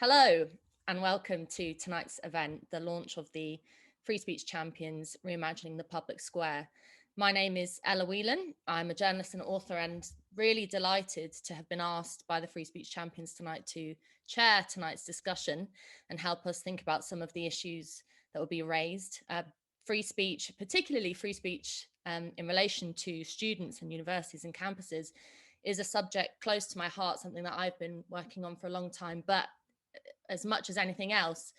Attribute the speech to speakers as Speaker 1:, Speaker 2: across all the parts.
Speaker 1: Hello and welcome to tonight's event, the launch of the Free Speech Champions Reimagining the Public Square. My name is Ella Whelan. I'm a journalist and author and really delighted to have been asked by the Free Speech Champions tonight to chair tonight's discussion and help us think about some of the issues that will be raised. Free speech, particularly free speech in relation to students and universities and campuses, is a subject close to my heart, something that I've been working on for a long time, but as much as anything else,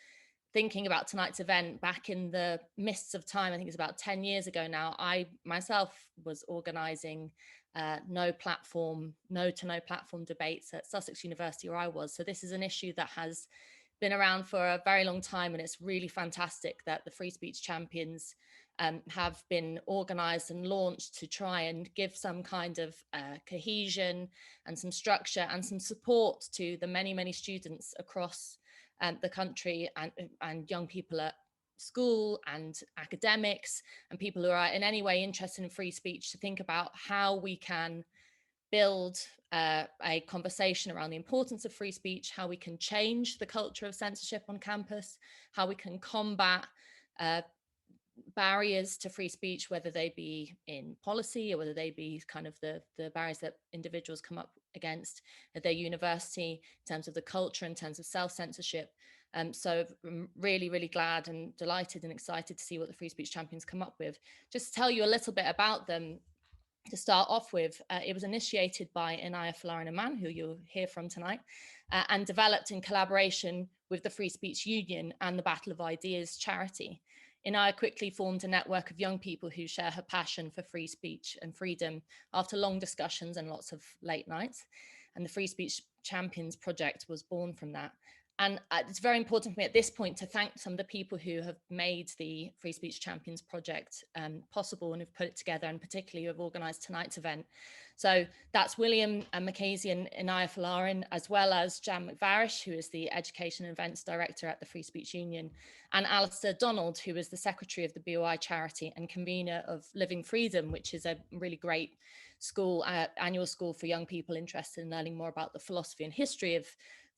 Speaker 1: thinking about tonight's event back in the mists of time, I think it's about 10 years ago now, I myself was organising no to no platform debates at Sussex University where I was. So this is an issue that has been around for a very long time, and it's really fantastic that the Free Speech Champions have been organised and launched to try and give some kind of cohesion and some structure and some support to the many students across the country and young people at school and academics and people who are in any way interested in free speech to think about how we can build a conversation around the importance of free speech, how we can change the culture of censorship on campus, how we can combat barriers to free speech, whether they be in policy or whether they be kind of the barriers that individuals come up against at their university in terms of the culture, in terms of self-censorship. So I'm really glad and delighted and excited to see what the Free Speech Champions come up with. Just to tell you a little bit about them, to start off with, it was initiated by Inaya Folarin-Aman, who you'll hear from tonight, and developed in collaboration with the Free Speech Union and the Battle of Ideas charity. Inaya quickly formed a network of young people who share her passion for free speech and freedom after long discussions and lots of late nights. And the Free Speech Champions project was born from that. And it's very important for me at this point to thank some of the people who have made the Free Speech Champions project possible and have put it together, and particularly who have organised tonight's event. So that's William Macasey and Inaya Folarin, as well as Jan McVarish, who is the Education and Events Director at the Free Speech Union, and Alistair Donald, who is the Secretary of the BOI charity and convener of Living Freedom, which is a really great school, annual school for young people interested in learning more about the philosophy and history of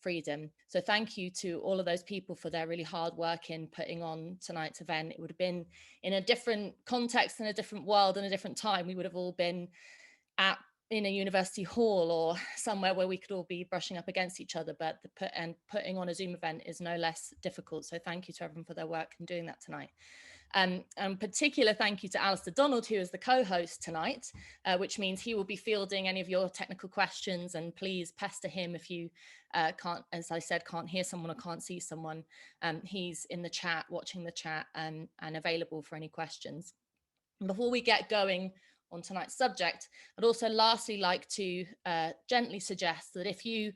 Speaker 1: freedom. So thank you to all of those people for their really hard work in putting on tonight's event. It would have been in a different context, in a different world, and a different time. We would have all been in a university hall or somewhere where we could all be brushing up against each other, but putting on a Zoom event is no less difficult. So thank you to everyone for their work in doing that tonight. And particular thank you to Alistair Donald, who is the co-host tonight, which means he will be fielding any of your technical questions, and please pester him if you can't, as I said, can't hear someone or can't see someone. He's in the chat, watching the chat, and available for any questions. And before we get going on tonight's subject, I'd also lastly like to gently suggest that if you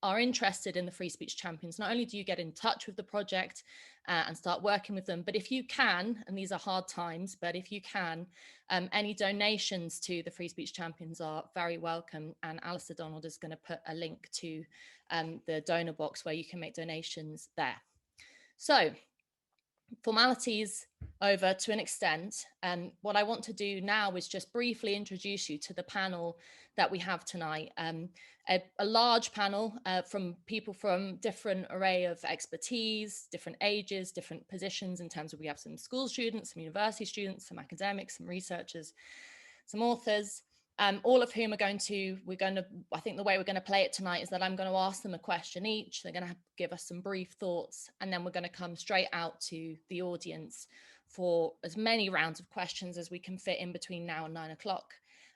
Speaker 1: are interested in the Free Speech Champions, not only do you get in touch with the project and start working with them, but if you can, and these are hard times, but if you can, any donations to the Free Speech Champions are very welcome. And Alistair Donald is going to put a link to the donor box where you can make donations there. So, formalities over to an extent, and what I want to do now is just briefly introduce you to the panel that we have tonight. A large panel from people from different array of expertise, different ages, different positions in terms of, we have some school students, some university students, some academics, some researchers, some authors, all of whom are I think the way we're going to play it tonight is that I'm going to ask them a question each. They're going to give us some brief thoughts, and then we're going to come straight out to the audience for as many rounds of questions as we can fit in between now and 9 o'clock.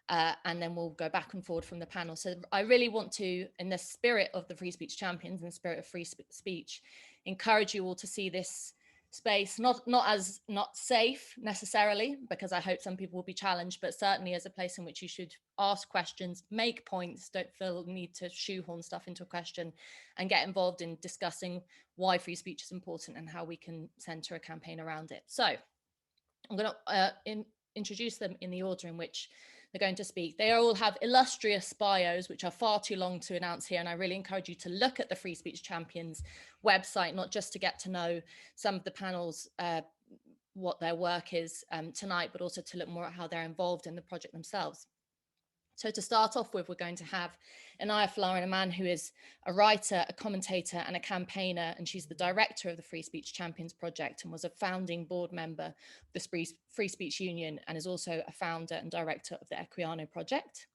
Speaker 1: And then we'll go back and forward from the panel. So I really want to, in the spirit of the Free Speech Champions, in the spirit of free speech, encourage you all to see this space not as not safe necessarily, because I hope some people will be challenged, but certainly as a place in which you should ask questions, make points, don't feel the need to shoehorn stuff into a question, and get involved in discussing why free speech is important and how we can center a campaign around it. So I'm going to introduce them in the order in which they're going to speak. They all have illustrious bios, which are far too long to announce here. And I really encourage you to look at the Free Speech Champions website, not just to get to know some of the panels, what their work is tonight, but also to look more at how they're involved in the project themselves. So to start off with, we're going to have Inaya Folarin, a man who is a writer, a commentator, and a campaigner, and she's the director of the Free Speech Champions Project and was a founding board member of the Free Speech Union, and is also a founder and director of the Equiano Project.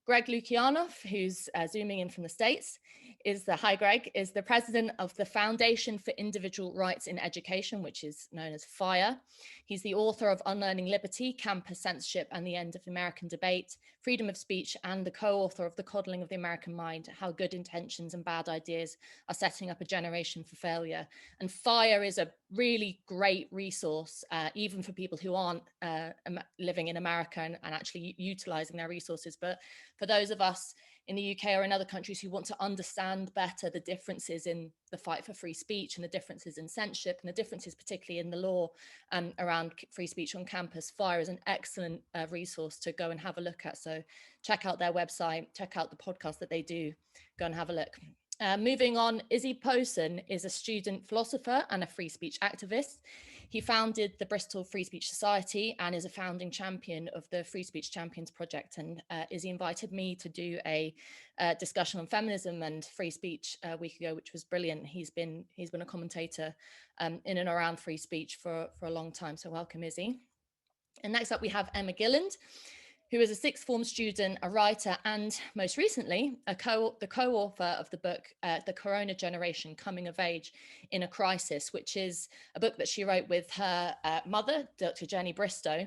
Speaker 1: Greg Lukianoff, who's zooming in from the States, is the president of the Foundation for Individual Rights in Education, which is known as FIRE. He's the author of Unlearning Liberty, Campus Censorship and the End of American Debate, Freedom of Speech, and the co-author of The Coddling of the American Mind, How Good Intentions and Bad Ideas Are Setting Up a Generation for Failure. And FIRE is a really great resource, even for people who aren't living in America and actually utilizing their resources. But for those of us in the UK or in other countries who want to understand better the differences in the fight for free speech and the differences in censorship and the differences particularly in the law around free speech on campus, FIRE is an excellent resource to go and have a look at. So check out their website, check out the podcast that they do, go and have a look. Moving on, Izzy Posen is a student philosopher and a free speech activist. He founded the Bristol Free Speech Society and is a founding champion of the Free Speech Champions Project. And Izzy invited me to do a discussion on feminism and free speech a week ago, which was brilliant. He's been a commentator in and around free speech for a long time. So welcome, Izzy. And next up, we have Emma Gilland, who is a sixth form student, a writer, and most recently, the co-author of the book, The Corona Generation, Coming of Age in a Crisis, which is a book that she wrote with her mother, Dr. Jenny Bristow,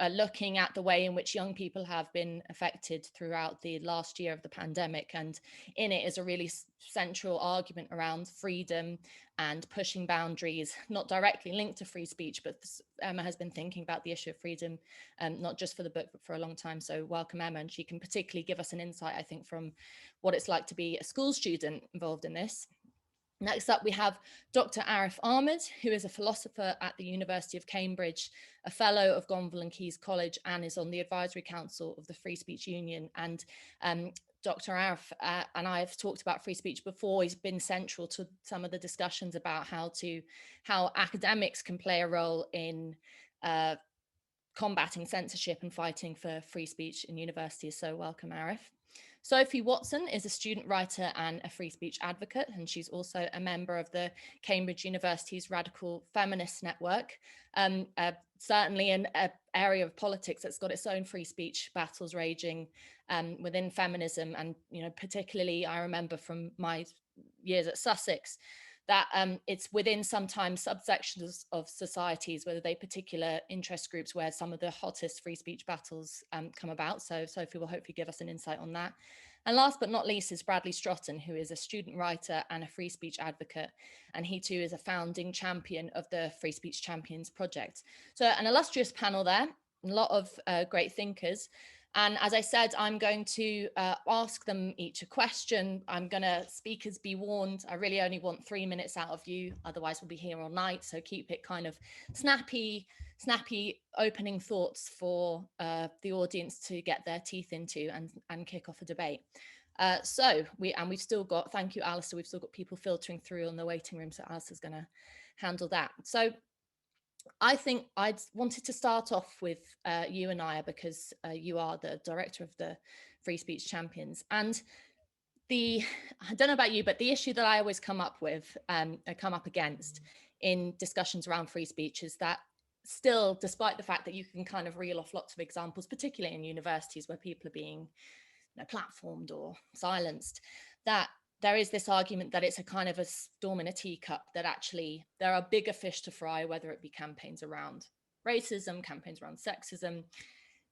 Speaker 1: looking at the way in which young people have been affected throughout the last year of the pandemic. And in it is a really central argument around freedom and pushing boundaries, not directly linked to free speech, but Emma has been thinking about the issue of freedom, not just for the book, but for a long time. So welcome, Emma. And she can particularly give us an insight, I think, from what it's like to be a school student involved in this. Next up, we have Dr. Arif Ahmed, who is a philosopher at the University of Cambridge, a fellow of Gonville and Caius College, and is on the advisory council of the Free Speech Union. And Dr. Arif and I have talked about free speech before. He's been central to some of the discussions about how academics can play a role in combating censorship and fighting for free speech in universities. So welcome, Arif. Sophie Watson is a student writer and a free speech advocate, and she's also a member of the Cambridge University's Radical Feminist Network, certainly an area of politics that's got its own free speech battles raging within feminism. And, particularly I remember from my years at Sussex, that it's within sometimes subsections of societies, whether they particular interest groups, where some of the hottest free speech battles come about. So Sophie will hopefully give us an insight on that. And last but not least is Bradley Strotton, who is a student writer and a free speech advocate. And he too is a founding champion of the Free Speech Champions Project. So an illustrious panel there, a lot of great thinkers. And as I said, I'm going to ask them each a question. I'm going to, speakers be warned, I really only want 3 minutes out of you, otherwise we'll be here all night. So keep it kind of snappy opening thoughts for the audience to get their teeth into and kick off a debate. So we've still got, thank you, Alistair, we've still got people filtering through in the waiting room. So Alistair's going to handle that. So I think I'd wanted to start off with you, Inaya, because you are the director of the Free Speech Champions. And I don't know about you, but the issue that I always come up against in discussions around free speech is that still, despite the fact that you can kind of reel off lots of examples, particularly in universities where people are being platformed or silenced, that there is this argument that it's a kind of a storm in a teacup, that actually there are bigger fish to fry, whether it be campaigns around racism, campaigns around sexism,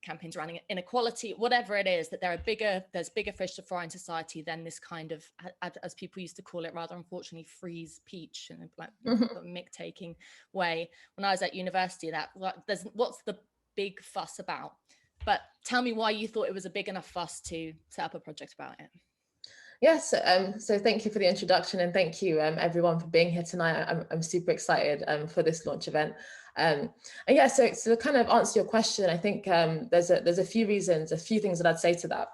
Speaker 1: campaigns around inequality, whatever it is, that there's bigger fish to fry in society than this kind of, as people used to call it, rather unfortunately, freeze peach, in a mick-taking way. When I was at university, what's the big fuss about? But tell me why you thought it was a big enough fuss to set up a project about it.
Speaker 2: Yes, so thank you for the introduction, and thank you everyone for being here tonight. I'm super excited for this launch event. And yeah, so to kind of answer your question, I think there's a few things that I'd say to that.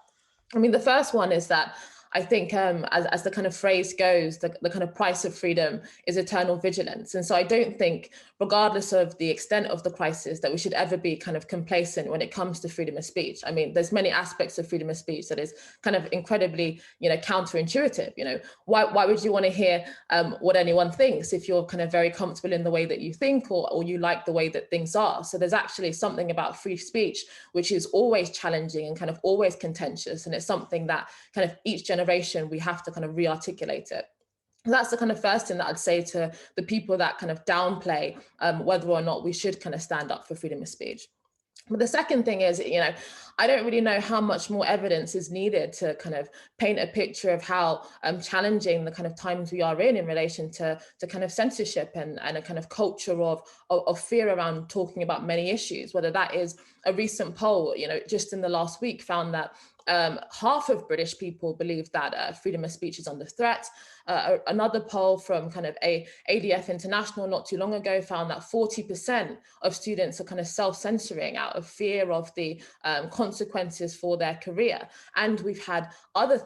Speaker 2: I mean, the first one is that I think as the kind of phrase goes, the kind of price of freedom is eternal vigilance. And so I don't think, regardless of the extent of the crisis, that we should ever be kind of complacent when it comes to freedom of speech. I mean, there's many aspects of freedom of speech that is kind of incredibly, counterintuitive. Why would you want to hear what anyone thinks if you're kind of very comfortable in the way that you think, or you like the way that things are? So there's actually something about free speech which is always challenging and kind of always contentious, and it's something that kind of each generation we have to kind of re-articulate it. That's the kind of first thing that I'd say to the people that kind of downplay whether or not we should kind of stand up for freedom of speech. But the second thing is, I don't really know how much more evidence is needed to kind of paint a picture of how challenging the kind of times we are in relation to kind of censorship and a kind of culture of fear around talking about many issues, whether that is a recent poll, just in the last week found that half of British people believe that freedom of speech is under threat. Another poll from kind of ADF International not too long ago found that 40% of students are kind of self-censoring out of fear of the consequences for their career. And we've had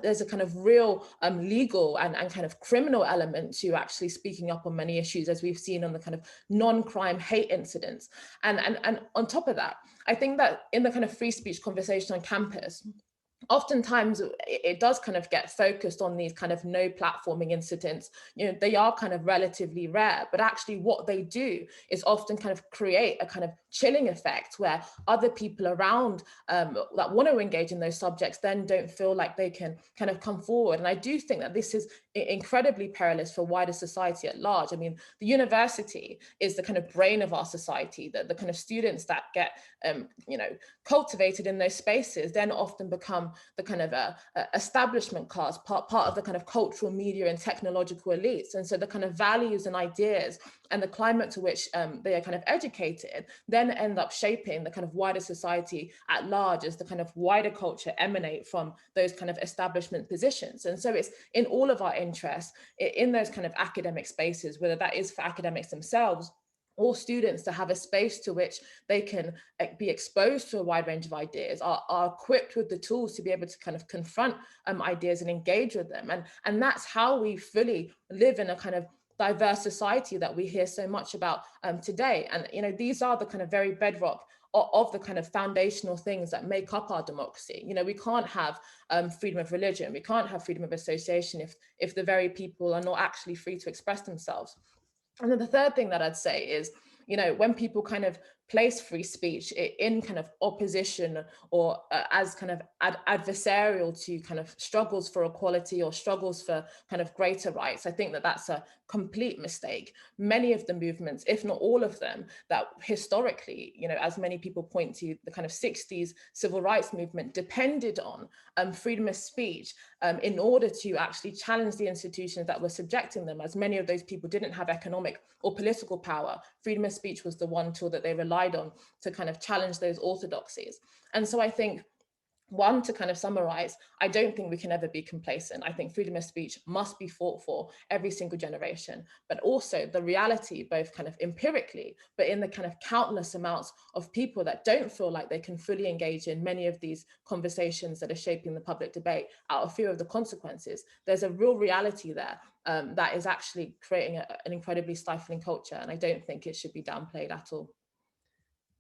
Speaker 2: there's a kind of real legal and kind of criminal element to actually speaking up on many issues, as we've seen on the kind of non-crime hate incidents. And on top of that, I think that in the kind of free speech conversation on campus, oftentimes it does kind of get focused on these kind of no platforming incidents. They are kind of relatively rare, but actually what they do is often kind of create a kind of chilling effect where other people around that want to engage in those subjects then don't feel like they can kind of come forward. And I do think that this is incredibly perilous for wider society at large. I mean, the university is the kind of brain of our society, that the kind of students that get cultivated in those spaces then often become the kind of establishment class, part of the kind of cultural, media and technological elites. And so the kind of values and ideas and the climate to which they are kind of educated then end up shaping the kind of wider society at large, as the kind of wider culture emanate from those kind of establishment positions. And so it's in all of our interests in those kind of academic spaces, whether that is for academics themselves or students, to have a space to which they can be exposed to a wide range of ideas, are equipped with the tools to be able to kind of confront ideas and engage with them. And that's how we fully live in a kind of diverse society that we hear so much about today. And these are the kind of very bedrock of the kind of foundational things that make up our democracy. We can't have freedom of religion, we can't have freedom of association if the very people are not actually free to express themselves. And then the third thing that I'd say is, when people kind of place free speech in kind of opposition or as kind of adversarial to kind of struggles for equality or struggles for kind of greater rights, I think that that's a complete mistake. Many of the movements, if not all of them, that historically, as many people point to, the kind of 60s civil rights movement depended on freedom of speech in order to actually challenge the institutions that were subjecting them, as many of those people didn't have economic or political power. Freedom of speech was the one tool that they relied on to kind of challenge those orthodoxies. And so I think, one, to kind of summarize, I don't think we can ever be complacent. I think freedom of speech must be fought for every single generation, but also the reality, both kind of empirically, but in the kind of countless amounts of people that don't feel like they can fully engage in many of these conversations that are shaping the public debate out of fear of the consequences. There's a real reality there that is actually creating an incredibly stifling culture. And I don't think it should be downplayed at all.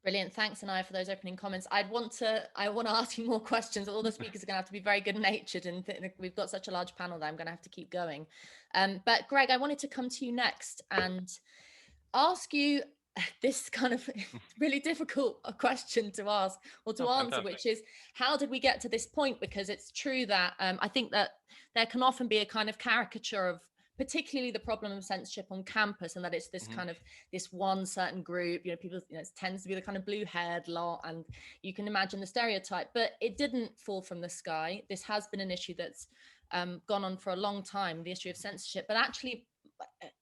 Speaker 1: Brilliant. Thanks, Anaya, for those opening comments. I want to ask you more questions. All the speakers are going to have to be very good natured, and we've got such a large panel that I'm going to have to keep going. But Greg, I wanted to come to you next and ask you this kind of really difficult question to ask or to answer, which is, how did we get to this point? Because it's true that I think that there can often be a kind of caricature of particularly the problem of censorship on campus, and that it's this kind of this one certain group, people, it tends to be the kind of blue-haired lot, and you can imagine the stereotype, but it didn't fall from the sky. This has been an issue that's gone on for a long time, the issue of censorship. But actually,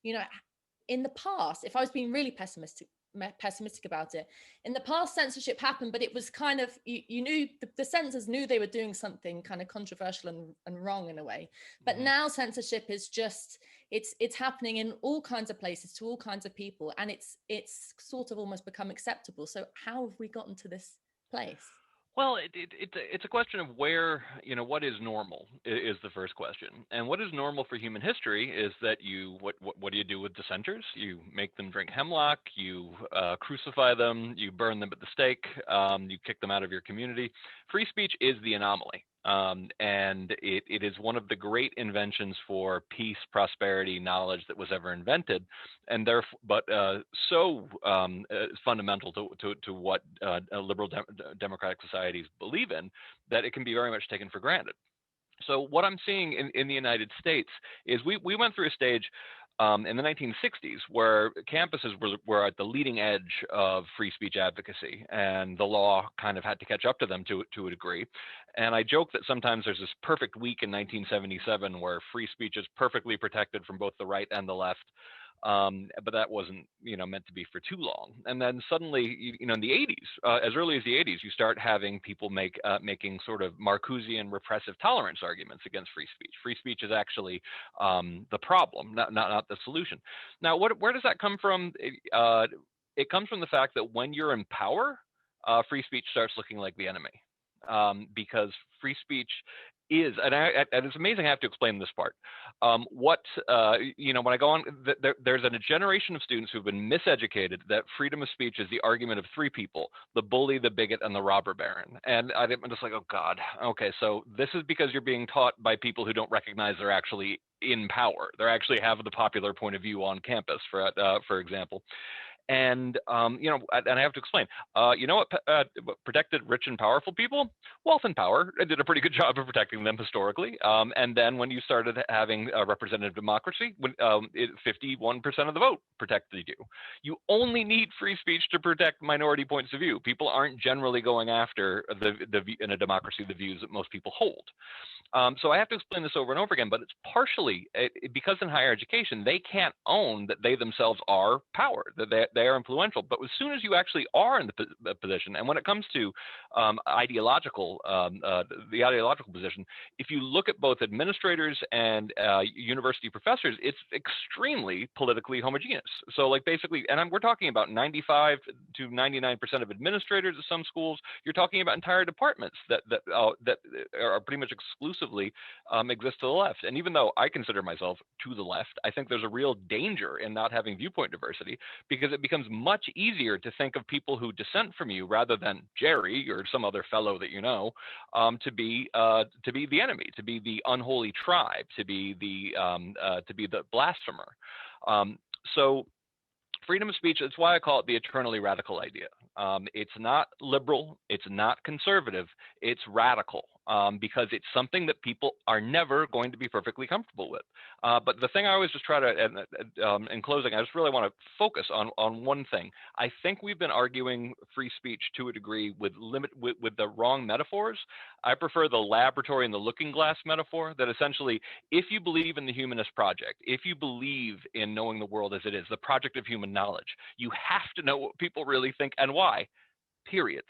Speaker 1: in the past, if I was being really pessimistic about it, in the past censorship happened, but it was kind of, you knew, the censors knew they were doing something kind of controversial and wrong in a way. But now censorship is just, it's happening in all kinds of places to all kinds of people, and it's sort of almost become acceptable. So how have we gotten to this place?
Speaker 3: Well, it's a question of where, what is normal is the first question. And what is normal for human history is that what do you do with dissenters? You make them drink hemlock, you crucify them, you burn them at the stake, you kick them out of your community. Free speech is the anomaly. And it is one of the great inventions for peace, prosperity, knowledge that was ever invented, and therefore, but so fundamental to what liberal democratic societies believe in, that it can be very much taken for granted. So what I'm seeing in the United States is we went through a stage in the 1960s where campuses were at the leading edge of free speech advocacy, and the law kind of had to catch up to them to a degree. And I joke that sometimes there's this perfect week in 1977 where free speech is perfectly protected from both the right and the left. But that wasn't, meant to be for too long. And then suddenly, in the 80s, as early as the 80s, you start having people making sort of Marcusean repressive tolerance arguments against free speech. Free speech is actually the problem, not the solution. Now, where does that come from? It comes from the fact that when you're in power, free speech starts looking like the enemy, because free speech is, and it's amazing I have to explain this part. When I go on, there's a generation of students who've been miseducated that freedom of speech is the argument of three people: the bully, the bigot, and the robber baron. And I'm just like, oh God, okay, so this is because you're being taught by people who don't recognize they're actually in power. They actually have the popular point of view on campus, for example. And, and I have to explain, what protected rich and powerful people? Wealth and power. It did a pretty good job of protecting them historically. And then when you started having a representative democracy, 51% of the vote protected you. You only need free speech to protect minority points of view. People aren't generally going after in a democracy the views that most people hold. So I have to explain this over and over again, but it's partially because in higher education, they can't own that they themselves are power, that they are influential. But as soon as you actually are in the position, and when it comes to the ideological position, if you look at both administrators and university professors, it's extremely politically homogeneous. So like basically, and we're talking about 95 to 99% of administrators of some schools. You're talking about entire departments that are pretty much exclusively exist to the left. And even though I consider myself to the left, I think there's a real danger in not having viewpoint diversity, because it becomes much easier to think of people who dissent from you rather than Jerry or some other fellow that you know, to be the enemy, to be the unholy tribe, to be the blasphemer. So freedom of speech, that's why I call it the eternally radical idea. It's not liberal, it's not conservative, it's radical, because it's something that people are never going to be perfectly comfortable with. But the thing I always just try to, in closing, I just really want to focus on one thing. I think we've been arguing free speech to a degree with the wrong metaphors. I prefer the laboratory and the looking glass metaphor, that essentially, if you believe in the humanist project, if you believe in knowing the world as it is, the project of human knowledge, you have to know what people really think and why, period.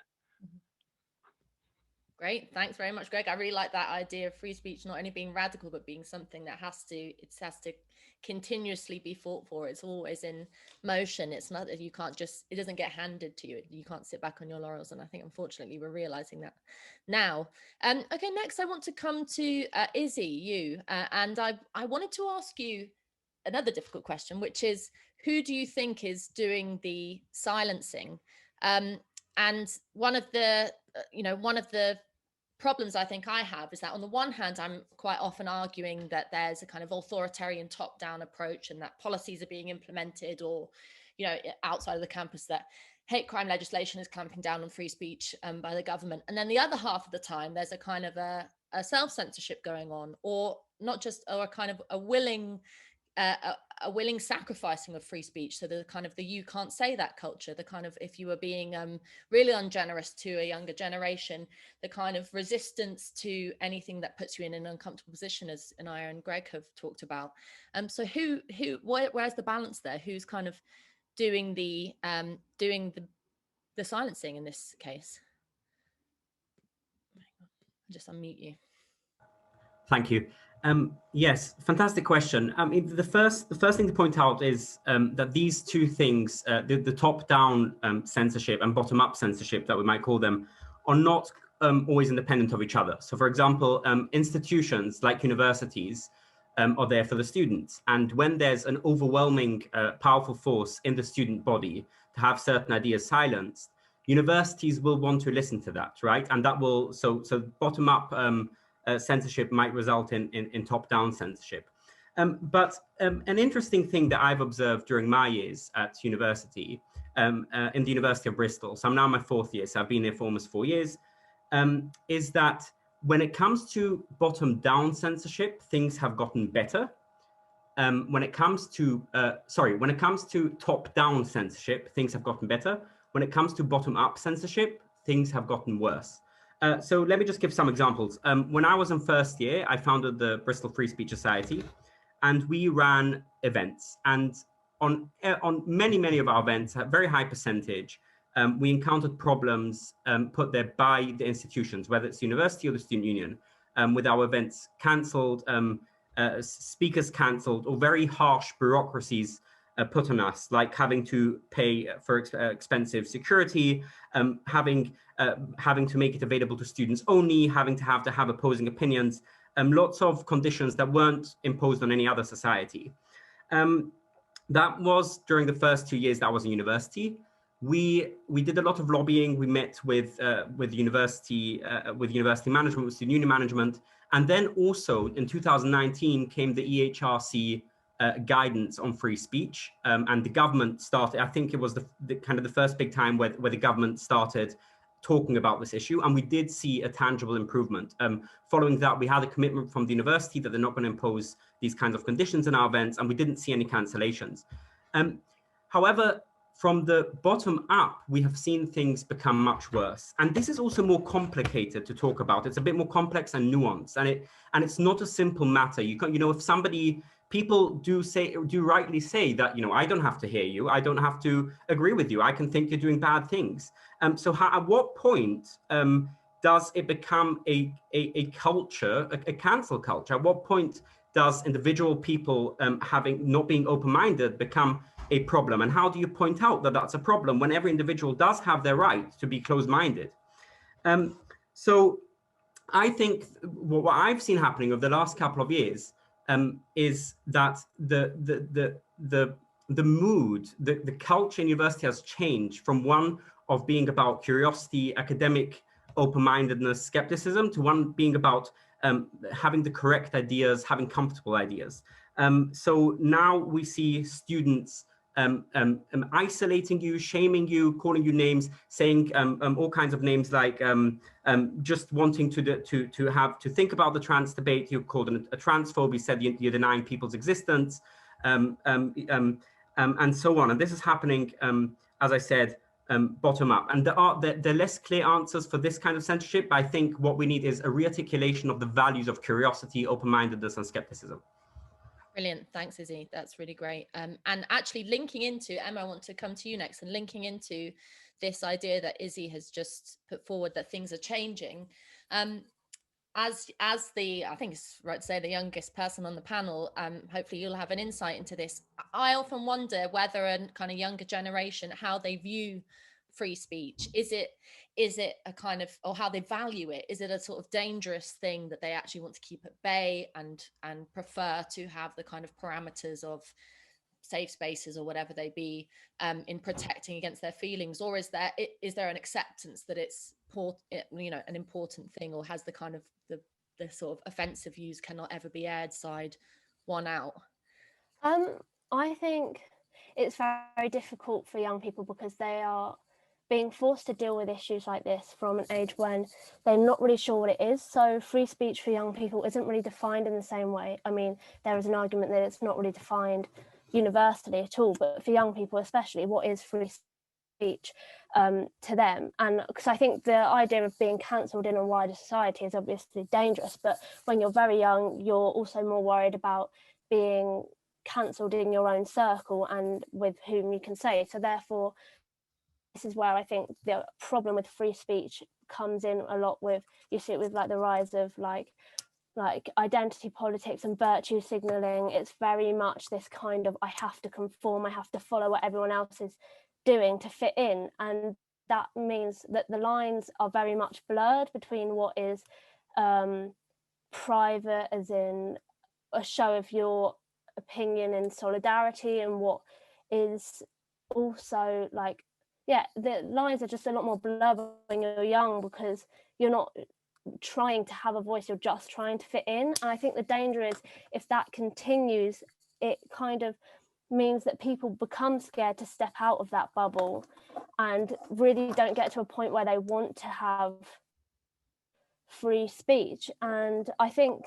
Speaker 1: Great, thanks very much, Greg. I really like that idea of free speech not only being radical, but being something that has to continuously be fought for. It's always in motion. It's not that you can't just, it doesn't get handed to you. You can't sit back on your laurels. And I think, unfortunately, we're realizing that now. Okay, next I want to come to Izzy, you. And I wanted to ask you another difficult question, which is, who do you think is doing the silencing? And one of the problems I think I have is that on the one hand, I'm quite often arguing that there's a kind of authoritarian top-down approach, and that policies are being implemented, or, outside of the campus, that hate crime legislation is clamping down on free speech by the government. And then the other half of the time, there's a kind of a self-censorship going on, or not just, or a kind of a willing sacrificing of free speech. So the kind of the you can't say that culture, the kind of, if you were being really ungenerous to a younger generation, the kind of resistance to anything that puts you in an uncomfortable position, as Anaya and Greg have talked about. So where's the balance there? Who's kind of doing the silencing in this case? I'll just unmute you.
Speaker 4: Thank you. Yes, fantastic question. The first thing to point out is that these two things, the top-down censorship and bottom-up censorship that we might call them, are not always independent of each other. So for example, institutions like universities are there for the students. And when there's an overwhelming, powerful force in the student body to have certain ideas silenced, universities will want to listen to that, right? And that will, so bottom-up censorship might result in top-down censorship. But an interesting thing that I've observed during my years at university, in the University of Bristol, so I'm now in my 4th year, so I've been there for almost 4 years, is that when it comes to bottom-down censorship, things have gotten better. When it comes to top-down censorship, things have gotten better. When it comes to bottom-up censorship, things have gotten worse. So let me just give some examples. When I was in 1st year, I founded the Bristol Free Speech Society, and we ran events. And on many of our events, a very high percentage, we encountered problems put there by the institutions, whether it's the university or the student union, with our events cancelled, speakers cancelled, or very harsh bureaucracies put on us, like having to pay for expensive security, having to make it available to students only, having to have opposing opinions, lots of conditions that weren't imposed on any other society. That was during the first 2 years that I was in university. We did a lot of lobbying. We met with university management, with student union management, and then also in 2019 came the EHRC guidance on free speech, and the government started. I think it was the kind of the first big time where the government started talking about this issue, and we did see a tangible improvement. Following that, we had a commitment from the university that they're not going to impose these kinds of conditions in our events, and we didn't see any cancellations. However, from the bottom up, we have seen things become much worse. And this is also more complicated to talk about. It's a bit more complex and nuanced, and it's not a simple matter. If people do rightly say that, I don't have to hear you, I don't have to agree with you, I can think you're doing bad things. So at what point does it become a culture, a cancel culture? At what point does individual people not being open-minded become a problem? And how do you point out that that's a problem when every individual does have their right to be closed-minded? So I think what I've seen happening over the last couple of years is that the mood, the culture in university has changed from one of being about curiosity, academic open-mindedness, skepticism, to one being about having the correct ideas, having comfortable ideas. So now we see students isolating you, shaming you, calling you names, saying all kinds of names, like just wanting to think about the trans debate. You called it a transphobe. You said you're denying people's existence, and so on. And this is happening, as I said, bottom up. And there are less clear answers for this kind of censorship. I think what we need is a rearticulation of the values of curiosity, open-mindedness, and skepticism.
Speaker 1: Brilliant. Thanks, Izzy. That's really great. And actually linking into, Emma, I want to come to you next, and linking into this idea that Izzy has just put forward, that things are changing. As the, I think it's right to say, the youngest person on the panel, hopefully you'll have an insight into this. I often wonder whether a kind of younger generation, how they view free speech. Is it a kind of, or how they value it? Is it a sort of dangerous thing that they actually want to keep at bay and prefer to have the kind of parameters of safe spaces or whatever they be in protecting against their feelings? Or is there an acceptance that it's an important thing, or has the kind of the sort of offensive views cannot ever be aired side won out?
Speaker 5: I think it's very difficult for young people because they are being forced to deal with issues like this from an age when they're not really sure what it is. So free speech for young people isn't really defined in the same way. I mean, there is an argument that it's not really defined universally at all, but for young people especially, what is free speech to them? And because I think the idea of being cancelled in a wider society is obviously dangerous, but when you're very young, you're also more worried about being cancelled in your own circle and with whom you can say. So therefore, this is where I think the problem with free speech comes in a lot with, you see it with like the rise of like identity politics and virtue signaling. It's very much this kind of, I have to conform, I have to follow what everyone else is doing to fit in. And that means that the lines are very much blurred between what is private, as in a show of your opinion and solidarity, and what is also like, yeah, the lines are just a lot more blurred when you're young, because you're not trying to have a voice, you're just trying to fit in. And I think the danger is, if that continues, it kind of means that people become scared to step out of that bubble and really don't get to a point where they want to have free speech. And I think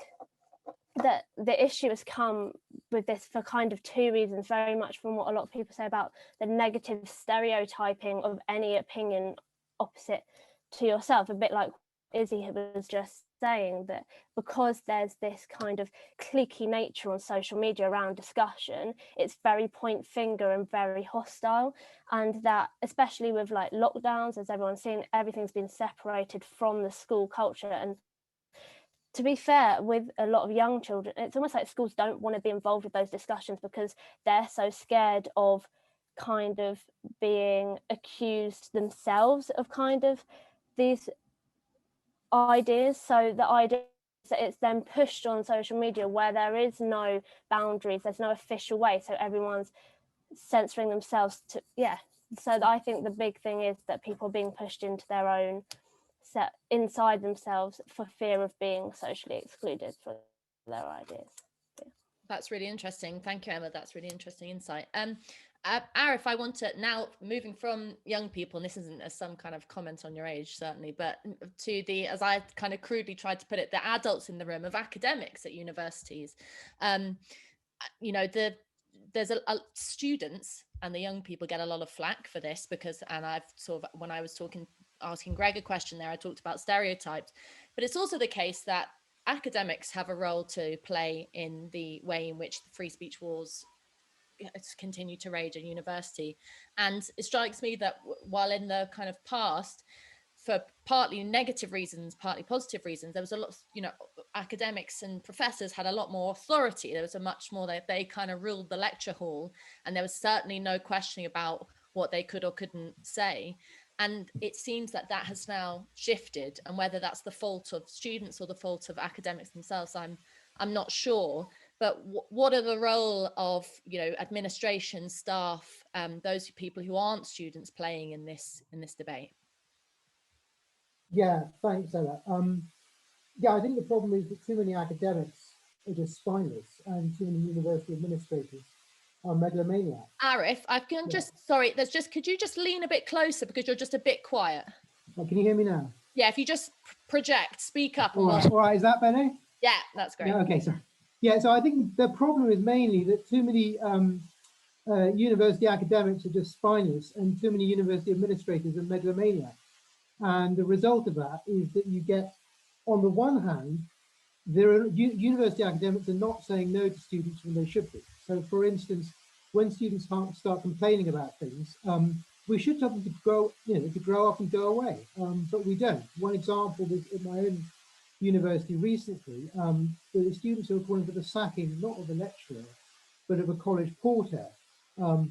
Speaker 5: that the issue has come with this for kind of two reasons, very much from what a lot of people say about the negative stereotyping of any opinion opposite to yourself, a bit like Izzy was just saying, that because there's this kind of cliquey nature on social media around discussion, it's very point finger and very hostile. And that, especially with like lockdowns, as everyone's seen, everything's been separated from the school culture. And to be fair, with a lot of young children, it's almost like schools don't want to be involved with those discussions because they're so scared of kind of being accused themselves of kind of these ideas. So the idea is that it's then pushed on social media where there is no boundaries, there's no official way, so everyone's censoring themselves to, yeah. So I think the big thing is that people are being pushed into their own set inside themselves for fear of being socially excluded for their ideas. Yeah.
Speaker 1: That's really interesting. Thank you, Emma. That's really interesting insight. Arif, I want to now, moving from young people, and this isn't some kind of comment on your age, certainly, but to the, as I kind of crudely tried to put it, the adults in the room of academics at universities. You know, there's a students and the young people get a lot of flack for this because, and I've sort of, when I was asking Greg a question there, I talked about stereotypes, but it's also the case that academics have a role to play in the way in which the free speech wars continue to rage at university. And it strikes me that while in the kind of past, for partly negative reasons, partly positive reasons, there was a lot of, you know, academics and professors had a lot more authority. There was a much more that they kind of ruled the lecture hall, and there was certainly no questioning about what they could or couldn't say. And it seems that that has now shifted, and whether that's the fault of students or the fault of academics themselves, I'm not sure. But what are the role of, you know, administration, staff, those people who aren't students playing in this debate?
Speaker 6: Yeah, thanks, Ella. Yeah, I think the problem is that too many academics are just spineless, and too many university administrators are megalomaniacs.
Speaker 1: Arif, I can just, sorry, there's just, could you just lean a bit closer because you're just a bit quiet?
Speaker 6: Oh, can you hear me now?
Speaker 1: Yeah, if you just project, speak up.
Speaker 6: All right, is that better?
Speaker 1: Yeah, that's great.
Speaker 6: Yeah, okay, sorry. Yeah, so I think the problem is mainly that too many university academics are just spineless, and too many university administrators are megalomaniacs. And the result of that is that you get, on the one hand, there are university academics are not saying no to students when they should be. So, for instance, when students start complaining about things, we should tell them to grow up and go away, but we don't. One example was at my own university recently, the students who were calling for the sacking not of a lecturer, but of a college porter,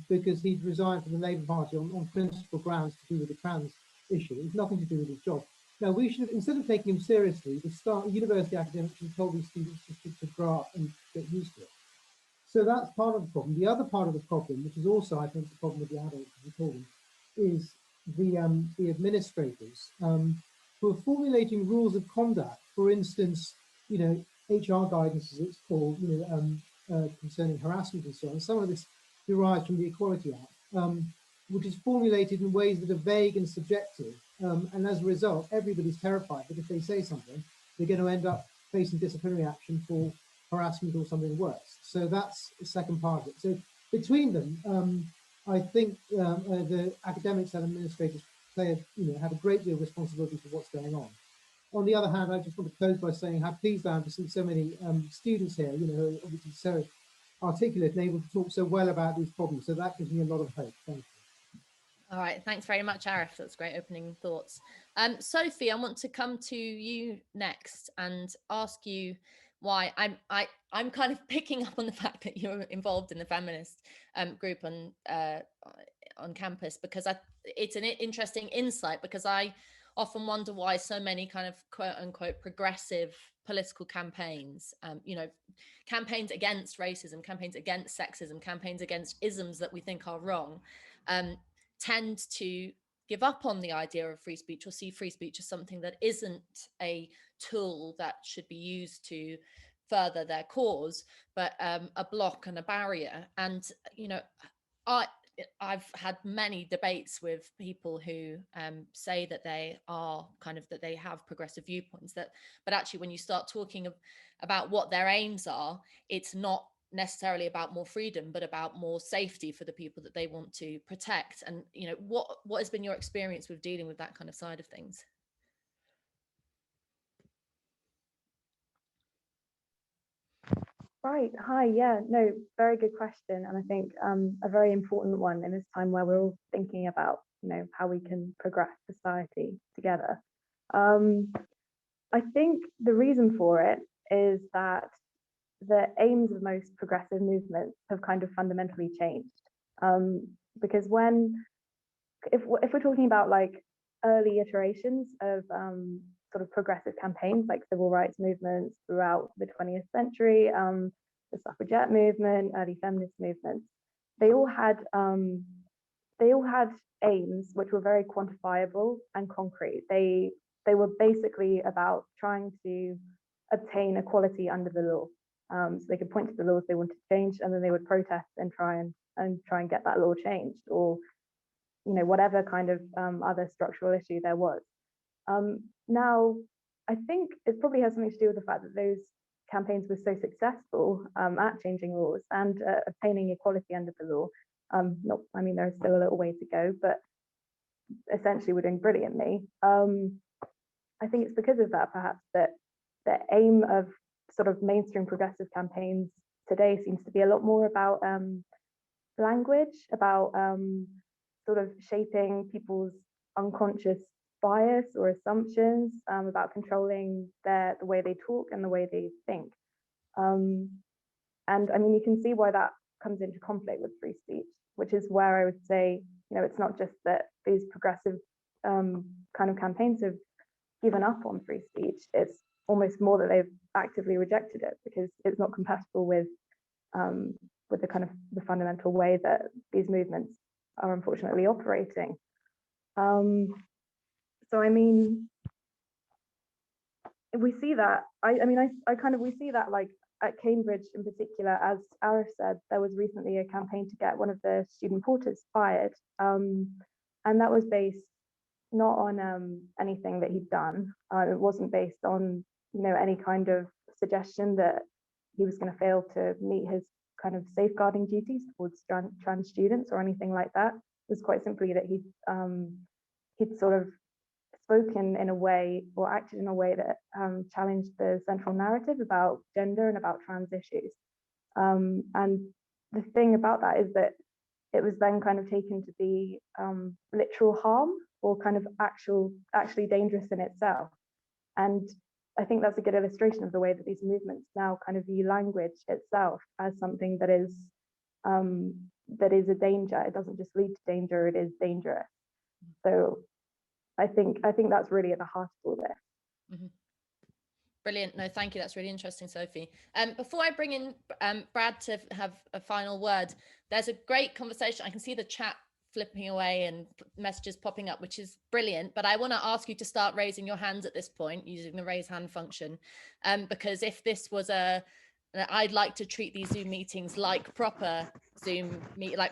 Speaker 6: because he'd resigned from the Labour Party on principal grounds to do with the trans issue. It was nothing to do with his job. Now, we should, instead of taking him seriously, the university academics should have told these students to grow up and get used to it. So that's part of the problem. The other part of the problem, which is also, I think, the problem with the adults, as we call them, is the administrators who are formulating rules of conduct. For instance, you know, HR guidance, as it's called, you know, concerning harassment and so on. Some of this derives from the Equality Act, which is formulated in ways that are vague and subjective. And as a result, everybody's terrified that if they say something, they're going to end up facing disciplinary action for harassment or something worse. So that's the second part of it. So between them, I think the academics and administrators have a great deal of responsibility for what's going on. On the other hand, I just want to close by saying how pleased I am to see so many students here, you know, who are obviously so articulate and able to talk so well about these problems. So that gives me a lot of hope. Thank you.
Speaker 1: All right, thanks very much, Arif. That's great opening thoughts. Sophie, I want to come to you next and ask you why I'm kind of picking up on the fact that you're involved in the feminist group on on campus, because it's an interesting insight, because I often wonder why so many kind of quote unquote progressive political campaigns, campaigns against racism, campaigns against sexism, campaigns against isms that we think are wrong, tend to give up on the idea of free speech, or see free speech as something that isn't a tool that should be used to further their cause, but a block and a barrier. And I've had many debates with people who say that they are that they have progressive viewpoints, but actually when you start talking about what their aims are, it's not necessarily about more freedom, but about more safety for the people that they want to protect. And what has been your experience with dealing with that kind of side of things?
Speaker 7: Right. Hi. Yeah. No. Very good question, and I think a very important one in this time where we're all thinking about how we can progress society together. I think the reason for it is that the aims of most progressive movements have kind of fundamentally changed. Because if we're talking about like early iterations of sort of progressive campaigns like civil rights movements throughout the 20th century, the suffragette movement, early feminist movements, they all had aims which were very quantifiable and concrete. They were basically about trying to obtain equality under the law. So they could point to the laws they wanted to change, and then they would protest and try and get that law changed, or whatever kind of other structural issue there was. Now, I think it probably has something to do with the fact that those campaigns were so successful at changing laws and obtaining equality under the law. There's still a little way to go, but essentially we're doing brilliantly. I think it's because of that, perhaps, that the aim of sort of mainstream progressive campaigns today seems to be a lot more about language, about sort of shaping people's unconscious bias or assumptions, about controlling the way they talk and the way they think. And I mean, you can see why that comes into conflict with free speech, which is where I would say, it's not just that these progressive kind of campaigns have given up on free speech, it's almost more that they've actively rejected it because it's not compatible with the kind of the fundamental way that these movements are unfortunately operating. So I mean, we see that. We see that, like at Cambridge in particular, as Arif said, there was recently a campaign to get one of the student porters fired, and that was based not on anything that he'd done. It wasn't based on any kind of suggestion that he was going to fail to meet his kind of safeguarding duties towards trans students or anything like that. It was quite simply that he'd sort of spoken in a way or acted in a way that challenged the central narrative about gender and about trans issues. And the thing about that is that it was then kind of taken to be literal harm or kind of actually dangerous in itself. And I think that's a good illustration of the way that these movements now kind of view language itself as something that is a danger. It doesn't just lead to danger, it is dangerous. So I think that's really at the heart of all this.
Speaker 1: Mm-hmm. Brilliant. No, thank you. That's really interesting, Sophie. Before I bring in Brad to have a final word, there's a great conversation. I can see the chat flipping away and messages popping up, which is brilliant. But I want to ask you to start raising your hands at this point using the raise hand function, because if this was I'd like to treat these Zoom meetings like proper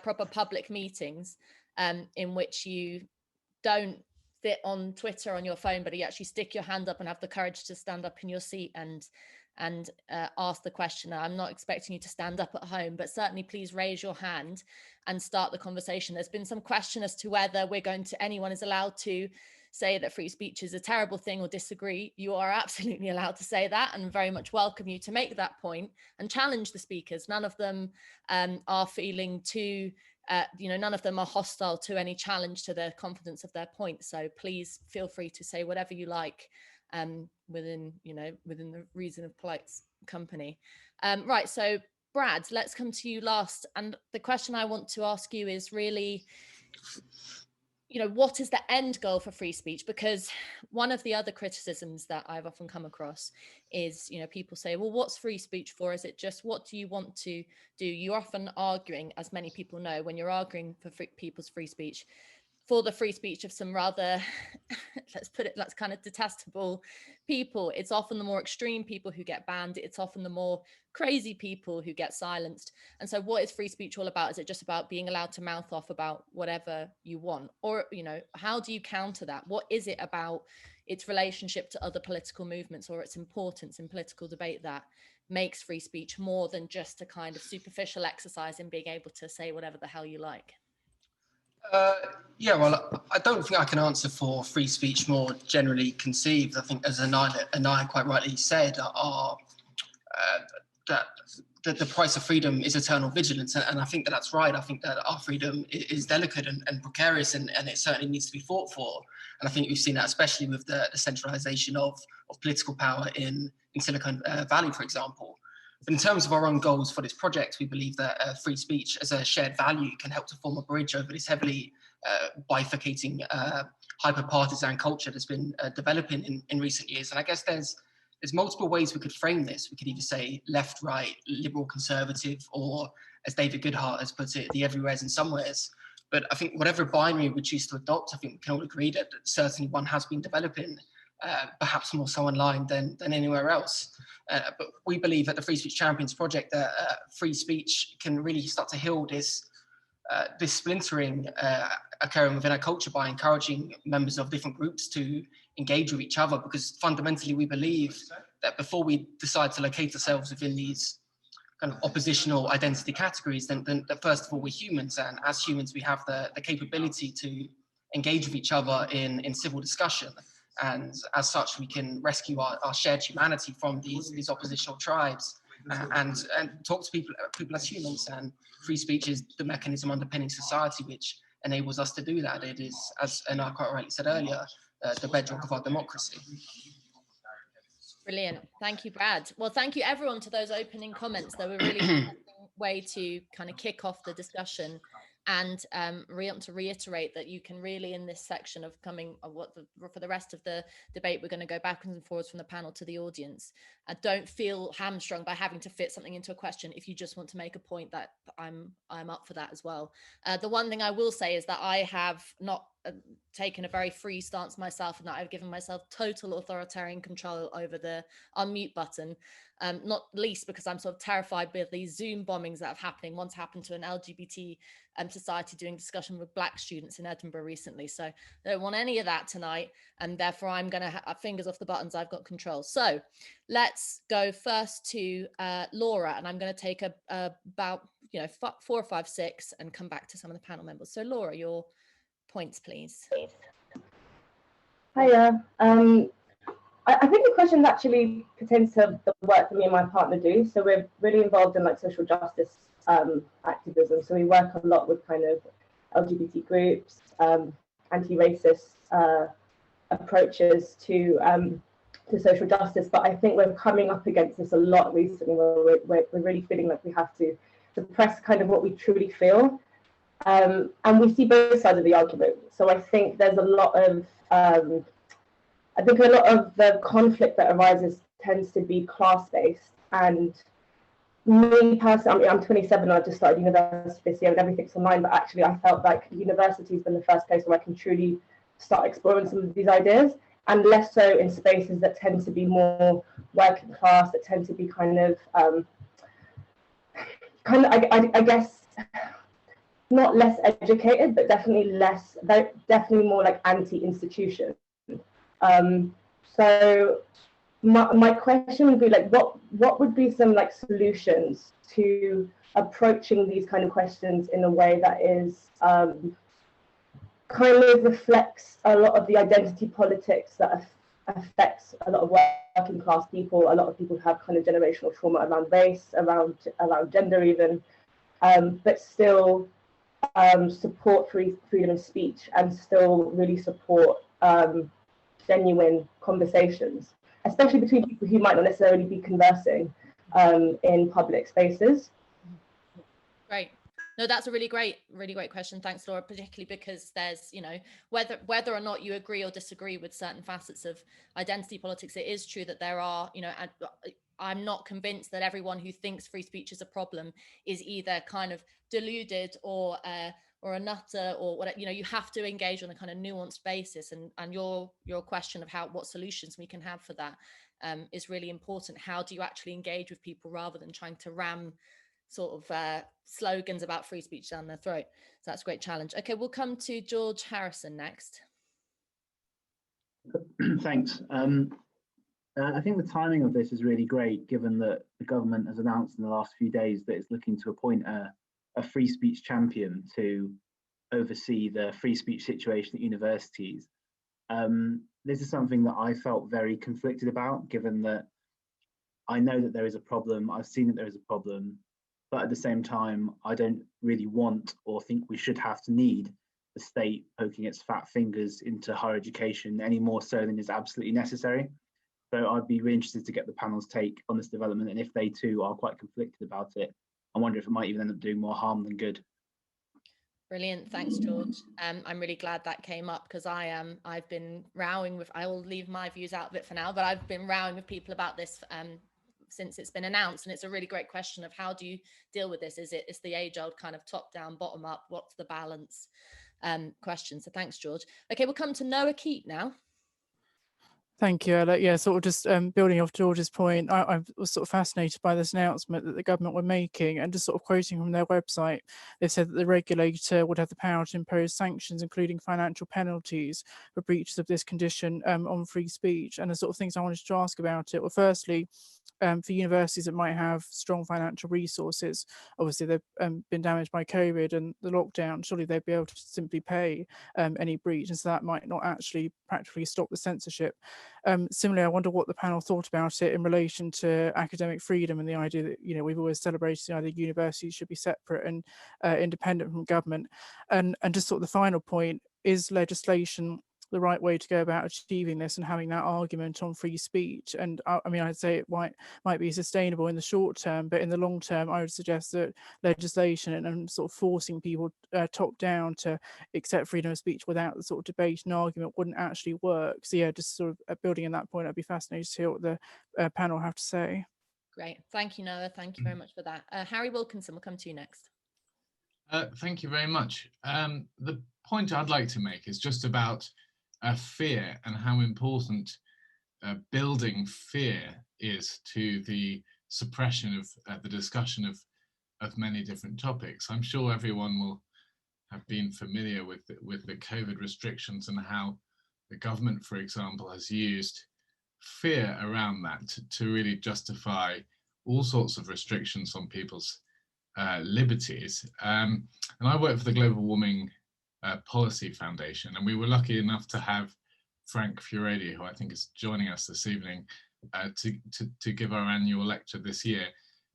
Speaker 1: proper public meetings, in which you don't sit on Twitter on your phone, but you actually stick your hand up and have the courage to stand up in your seat and ask the question. I'm not expecting you to stand up at home, but certainly please raise your hand and start the conversation. There's been some question as to whether anyone is allowed to say that free speech is a terrible thing or disagree. You are absolutely allowed to say that, and very much welcome you to make that point and challenge the speakers. None of them are feeling too none of them are hostile to any challenge to the confidence of their point. So please feel free to say whatever you like within the reason of polite company. Right, so Brad, let's come to you last. And the question I want to ask you is really, you know, what is the end goal for free speech? Because one of the other criticisms that I've often come across is, you know, people say, well, what's free speech for? Is it just, what do you want to do? You're often arguing, as many people know, when you're arguing for people's free speech, for the free speech of some rather, let's kind of detestable people. It's often the more extreme people who get banned. It's often the more crazy people who get silenced. And so what is free speech all about? Is it just about being allowed to mouth off about whatever you want? Or, you know, how do you counter that? What is it about its relationship to other political movements or its importance in political debate that makes free speech more than just a kind of superficial exercise in being able to say whatever the hell you like?
Speaker 8: Yeah, well, I don't think I can answer for free speech more generally conceived. I think, as Anaya quite rightly said, that the price of freedom is eternal vigilance, and I think that that's right. I think that our freedom is delicate and precarious, and it certainly needs to be fought for. And I think we've seen that especially with the centralization of political power in Silicon Valley, for example. But in terms of our own goals for this project, we believe that free speech as a shared value can help to form a bridge over this heavily bifurcating hyper-partisan culture that's been developing in recent years. And I guess there's multiple ways we could frame this. We could either say left, right, liberal, conservative, or, as David Goodhart has put it, the everywheres and somewheres. But I think whatever binary we choose to adopt, I think we can all agree that certainly one has been developing, perhaps more so online than anywhere else. But we believe at the Free Speech Champions Project that free speech can really start to heal this splintering occurring within our culture by encouraging members of different groups to engage with each other, because fundamentally we believe that before we decide to locate ourselves within these kind of oppositional identity categories, then that first of all, we're humans, and as humans we have the capability to engage with each other in civil discussion. And as such, we can rescue our shared humanity from these oppositional tribes and talk to people as humans. And free speech is the mechanism underpinning society which enables us to do that. It is, as Anna quite rightly said earlier, the bedrock of our democracy.
Speaker 1: Brilliant. Thank you, Brad. Well, thank you everyone to those opening comments. They were really interesting way to kind of kick off the discussion. And to reiterate that you can really, in this section of for the rest of the debate, we're going to go backwards and forwards from the panel to the audience. Don't feel hamstrung by having to fit something into a question. If you just want to make a point, that I'm up for that as well. The one thing I will say is that I have not taken a very free stance myself, and that I've given myself total authoritarian control over the unmute button. Not least because I'm sort of terrified by these Zoom bombings that have happening. Once happened to an LGBT society doing discussion with Black students in Edinburgh recently. So I don't want any of that tonight, and therefore I'm going to have fingers off the buttons. I've got control. So let's go first to Laura, and I'm going to take about 4 or 5, 6, and come back to some of the panel members. So Laura, your points, please.
Speaker 9: Hiya. I think the question actually pertains to the work that me and my partner do. So we're really involved in like social justice activism. So we work a lot with kind of LGBT groups, anti-racist approaches to social justice. But I think we're coming up against this a lot recently, where we're really feeling like we have to suppress kind of what we truly feel. And we see both sides of the argument. So I think there's a lot of the conflict that arises tends to be class-based. And me personally, I'm 27 and I just started university this year and everything's online, but actually I felt like university has been the first place where I can truly start exploring some of these ideas, and less so in spaces that tend to be more working class, that tend to be I guess, not less educated, but definitely more like anti-institution. So my question would be like, what would be some like solutions to approaching these kind of questions in a way that is kind of reflects a lot of the identity politics that affects a lot of working class people. A lot of people have kind of generational trauma around race, around gender even, but still support freedom of speech and still really support genuine conversations, especially between people who might not necessarily be conversing in public spaces.
Speaker 1: Great. No, that's a really great question. Thanks, Laura, particularly because there's, you know, whether or not you agree or disagree with certain facets of identity politics, it is true that there are, you know, I'm not convinced that everyone who thinks free speech is a problem is either kind of deluded or a nutter or what, you know. You have to engage on a kind of nuanced basis, and your question of what solutions we can have for that is really important. How do you actually engage with people rather than trying to ram sort of slogans about free speech down their throat? So that's a great challenge. Okay, we'll come to George Harrison next.
Speaker 10: Thanks. I think the timing of this is really great, given that the government has announced in the last few days that it's looking to appoint a free speech champion to oversee the free speech situation at universities. This is something that I felt very conflicted about, given that I know that there is a problem, I've seen that there is a problem, but at the same time, I don't really want or think we should have to need the state poking its fat fingers into higher education any more so than is absolutely necessary. So I'd be really interested to get the panel's take on this development, and if they too are quite conflicted about it, I wonder if it might even end up doing more harm than good.
Speaker 1: Brilliant, thanks, George. I'm really glad that came up, because I've been rowing with, I will leave my views out of it for now, but I've been rowing with people about this since it's been announced, and it's a really great question of how do you deal with this? It's the age-old kind of top-down, bottom-up, what's the balance question. So thanks, George. Okay, we'll come to Noah Keat now.
Speaker 11: Thank you, Ella. Yeah, sort of just building off George's point, I was sort of fascinated by this announcement that the government were making, and just sort of quoting from their website, they said that the regulator would have the power to impose sanctions, including financial penalties for breaches of this condition on free speech. And the sort of things I wanted to ask about it, well, firstly, for universities that might have strong financial resources, obviously they've been damaged by COVID and the lockdown, surely they'd be able to simply pay any breach, and so that might not actually practically stop the censorship. Similarly, I wonder what the panel thought about it in relation to academic freedom and the idea that, you know, we've always celebrated the idea that universities should be separate and independent from government. And just sort of the final point, is legislation the right way to go about achieving this and having that argument on free speech? And I mean, I'd say it might be sustainable in the short term, but in the long term, I would suggest that legislation and sort of forcing people top down to accept freedom of speech without the sort of debate and argument wouldn't actually work. So yeah, just sort of building on that point, I'd be fascinated to hear what the panel have to say.
Speaker 1: Great, thank you, Noah. Thank you very much for that. Harry Wilkinson, we'll come to you next.
Speaker 12: Thank you very much. The point I'd like to make is just about fear and how important building fear is to the suppression of the discussion of many different topics. I'm sure everyone will have been familiar with the COVID restrictions and how the government, for example, has used fear around that to really justify all sorts of restrictions on people's liberties. And I work for the Global Warming Policy Foundation, and we were lucky enough to have Frank Furedi, who I think is joining us this evening, to give our annual lecture this year.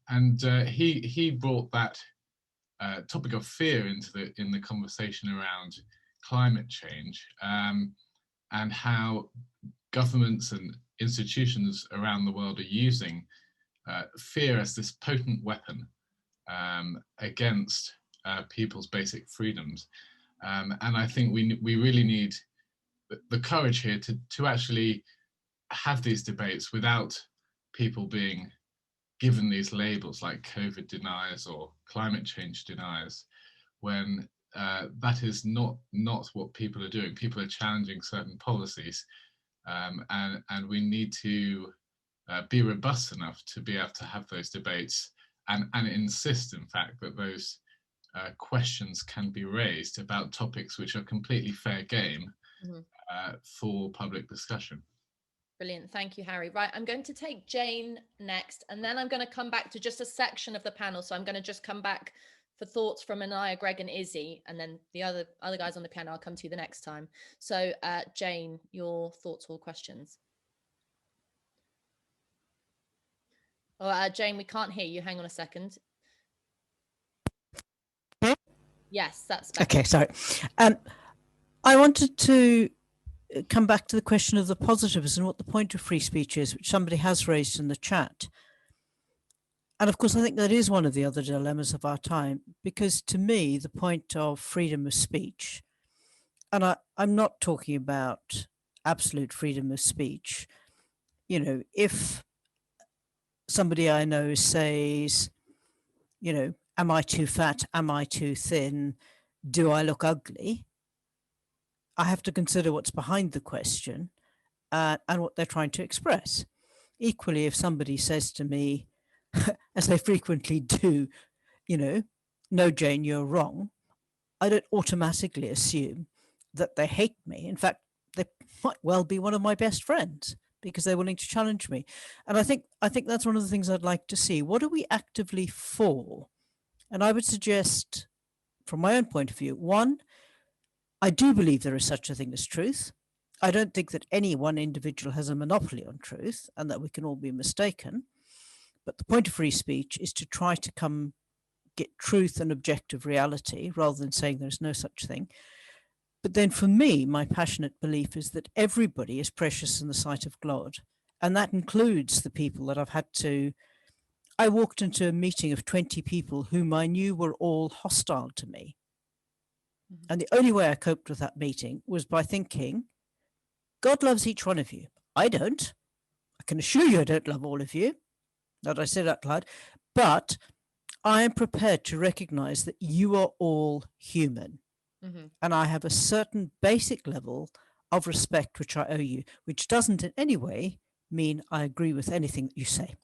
Speaker 12: And he brought that topic of fear in the conversation around climate change, and how governments and institutions around the world are using fear as this potent weapon against people's basic freedoms. And I think we really need the courage here to actually have these debates without people being given these labels like COVID deniers or climate change deniers, when that is not what people are doing. People are challenging certain policies, and we need to be robust enough to be able to have those debates and insist, in fact, that those questions can be raised about topics which are completely fair game for public discussion.
Speaker 1: Brilliant, thank you, Harry. Right, I'm going to take Jane next, and then I'm going to come back to just a section of the panel. So I'm going to just come back for thoughts from Anaya, Greg, and Izzy, and then the other guys on the panel, I'll come to you the next time. So Jane, your thoughts or questions? Oh, Jane, we can't hear you. Hang on a second. Yes, that's better.
Speaker 13: Okay, sorry. I wanted to come back to the question of the positivism and what the point of free speech is, which somebody has raised in the chat. And of course, I think that is one of the other dilemmas of our time, because to me, the point of freedom of speech, and I'm not talking about absolute freedom of speech, if somebody I know says, am I too fat? Am I too thin? Do I look ugly? I have to consider what's behind the question and what they're trying to express. Equally, if somebody says to me, as they frequently do, no, Jane, you're wrong, I don't automatically assume that they hate me. In fact, they might well be one of my best friends because they're willing to challenge me. And I think that's one of the things I'd like to see. What are we actively for? And I would suggest, from my own point of view, one, I do believe there is such a thing as truth. I don't think that any one individual has a monopoly on truth and that we can all be mistaken. But the point of free speech is to try to get truth and objective reality rather than saying there's no such thing. But then for me, my passionate belief is that everybody is precious in the sight of God. And that includes the people that I've had to. I walked into a meeting of 20 people whom I knew were all hostile to me. Mm-hmm. And the only way I coped with that meeting was by thinking, God loves each one of you. I don't. I can assure you I don't love all of you. That I said out loud. But I am prepared to recognize that you are all human. Mm-hmm. And I have a certain basic level of respect which I owe you, which doesn't in any way mean I agree with anything that you say.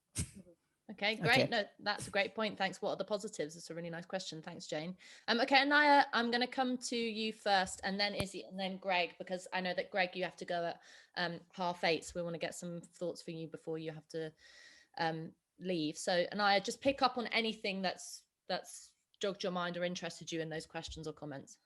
Speaker 1: Okay, great. Okay. No, that's a great point. Thanks. What are the positives? It's a really nice question. Thanks, Jane. Okay, Anaya, I'm going to come to you first, and then Izzy, and then Greg, because I know that Greg, you have to go at 8:30, so we want to get some thoughts for you before you have to leave. So, Anaya, just pick up on anything that's jogged your mind or interested you in those questions or comments.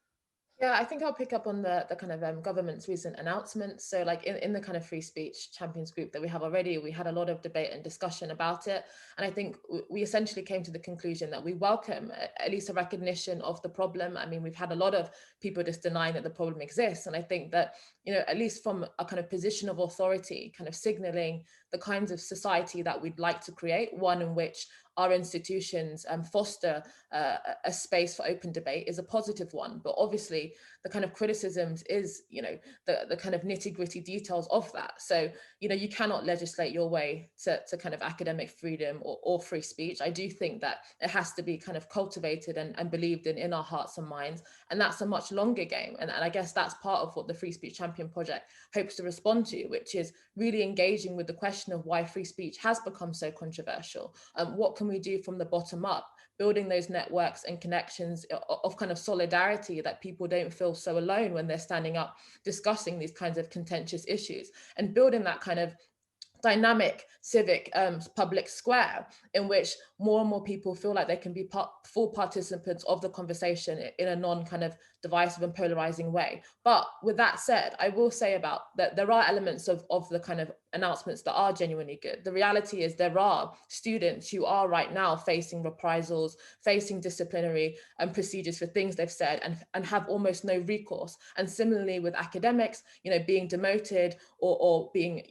Speaker 2: Yeah, I think I'll pick up on the kind of government's recent announcements. So like in the kind of free speech champions group that we have already, we had a lot of debate and discussion about it. And I think we essentially came to the conclusion that we welcome at least a recognition of the problem. I mean, we've had a lot of people just denying that the problem exists. And I think that, at least from a kind of position of authority, kind of signaling the kinds of society that we'd like to create, one in which our institutions foster a space for open debate is a positive one. But obviously the kind of criticisms is, the kind of nitty gritty details of that. So, you cannot legislate your way to kind of academic freedom or free speech. I do think that it has to be kind of cultivated and believed in our hearts and minds. And that's a much longer game. And I guess that's part of what the Free Speech Champion Project hopes to respond to, which is really engaging with the question of why free speech has become so controversial. What can we do from the bottom up, building those networks and connections of kind of solidarity that people don't feel so alone when they're standing up discussing these kinds of contentious issues, and building that kind of dynamic civic public square in which more and more people feel like they can be full participants of the conversation in a non kind of divisive and polarizing way. But with that said, I will say about that there are elements of the kind of announcements that are genuinely good. The reality is there are students who are right now facing reprisals, facing disciplinary procedures for things they've said and have almost no recourse. And similarly with academics, being demoted or being,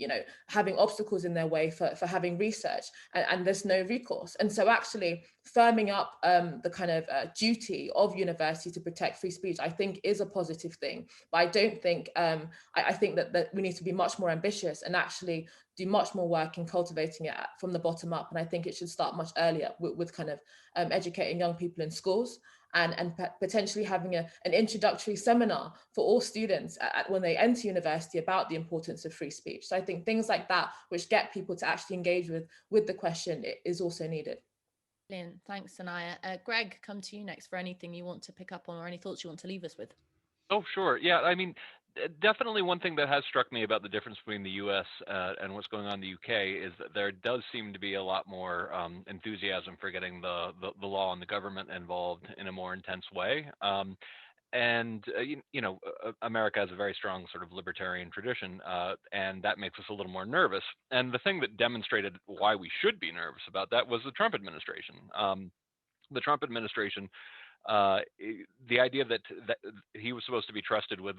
Speaker 2: having obstacles in their way for having research and there's no recourse. And so actually firming up the kind of duty of university to protect free speech, I think is a positive thing. But I don't think, I think that we need to be much more ambitious and actually do much more work in cultivating it from the bottom up. And I think it should start much earlier with kind of educating young people in schools and potentially having an introductory seminar for all students when they enter university about the importance of free speech. So I think things like that, which get people to actually engage with the question, is also needed.
Speaker 1: Brilliant. Thanks, Anaya. Greg, come to you next for anything you want to pick up on or any thoughts you want to leave us with.
Speaker 3: Oh, sure. Yeah, I mean, definitely one thing that has struck me about the difference between the US and what's going on in the UK is that there does seem to be a lot more enthusiasm for getting the law and the government involved in a more intense way. America has a very strong sort of libertarian tradition, and that makes us a little more nervous. And the thing that demonstrated why we should be nervous about that was the Trump administration. The Trump administration, the idea that he was supposed to be trusted with,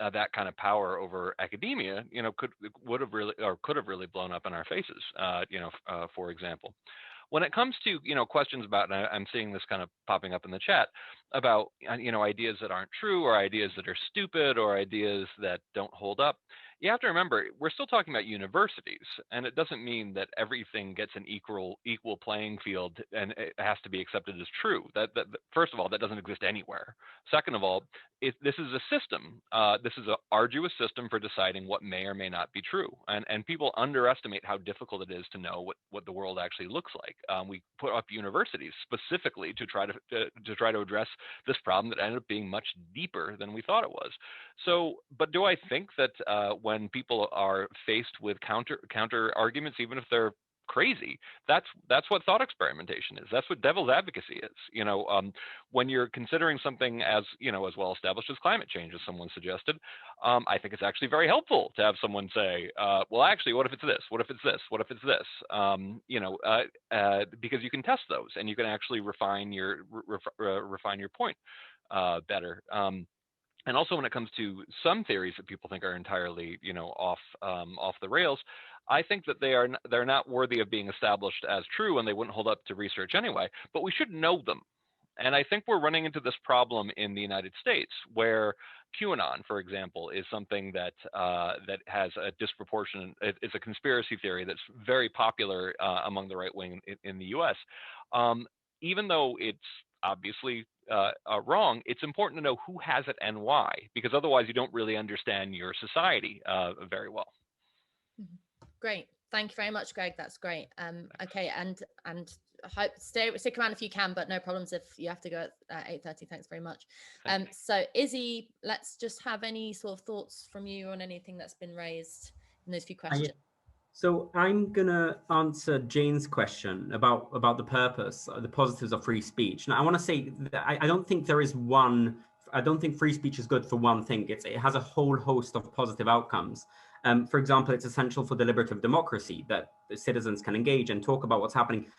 Speaker 3: that kind of power over academia, could have really blown up in our faces, for example. When it comes to, questions about, and I'm seeing this kind of popping up in the chat, about, ideas that aren't true, or ideas that are stupid, or ideas that don't hold up, you have to remember, we're still talking about universities, and it doesn't mean that everything gets an equal playing field and it has to be accepted as true. That first of all, that doesn't exist anywhere. Second of all, this is a system. This is an arduous system for deciding what may or may not be true, and people underestimate how difficult it is to know what the world actually looks like. We put up universities specifically to try to address this problem that ended up being much deeper than we thought it was. So, but do I think that when people are faced with counter arguments, even if they're crazy, that's what thought experimentation is. That's what devil's advocacy is. When you're considering something as as well established as climate change, as someone suggested, I think it's actually very helpful to have someone say, well, actually, what if it's this? What if it's this? What if it's this? Because you can test those and you can actually refine your point better. And also, when it comes to some theories that people think are entirely, off the rails, I think that they're not worthy of being established as true, and they wouldn't hold up to research anyway. But we should know them, and I think we're running into this problem in the United States, where QAnon, for example, is something that has a disproportionate. It's a conspiracy theory that's very popular among the right wing in the U.S. Even though it's obviously wrong, it's important to know who has it and why, because otherwise you don't really understand your society very well.
Speaker 1: Great, thank you very much, Greg. That's great. Okay, and hope stick around if you can, but no problems if you have to go at 8:30. Thanks very much. So Izzy, let's just have any sort of thoughts from you on anything that's been raised in those few questions.
Speaker 4: So I'm gonna answer Jane's question about the purpose, the positives of free speech. Now I want to say that I don't think there is one. I don't think free speech is good for one thing. It has a whole host of positive outcomes. For example, it's essential for deliberative democracy that the citizens can engage and talk about what's happening.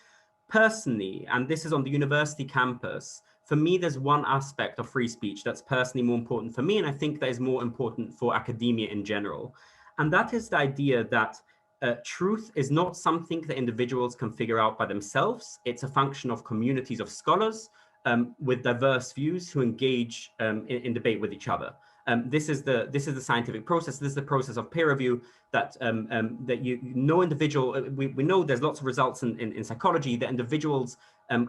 Speaker 4: Personally, and this is on the university campus, for me, there's one aspect of free speech that's personally more important for me, and I think that is more important for academia in general. And that is the idea that truth is not something that individuals can figure out by themselves. It's a function of communities of scholars with diverse views who engage in debate with each other. This is the scientific process. This is the process of peer review that no individual. We know there's lots of results in psychology that individuals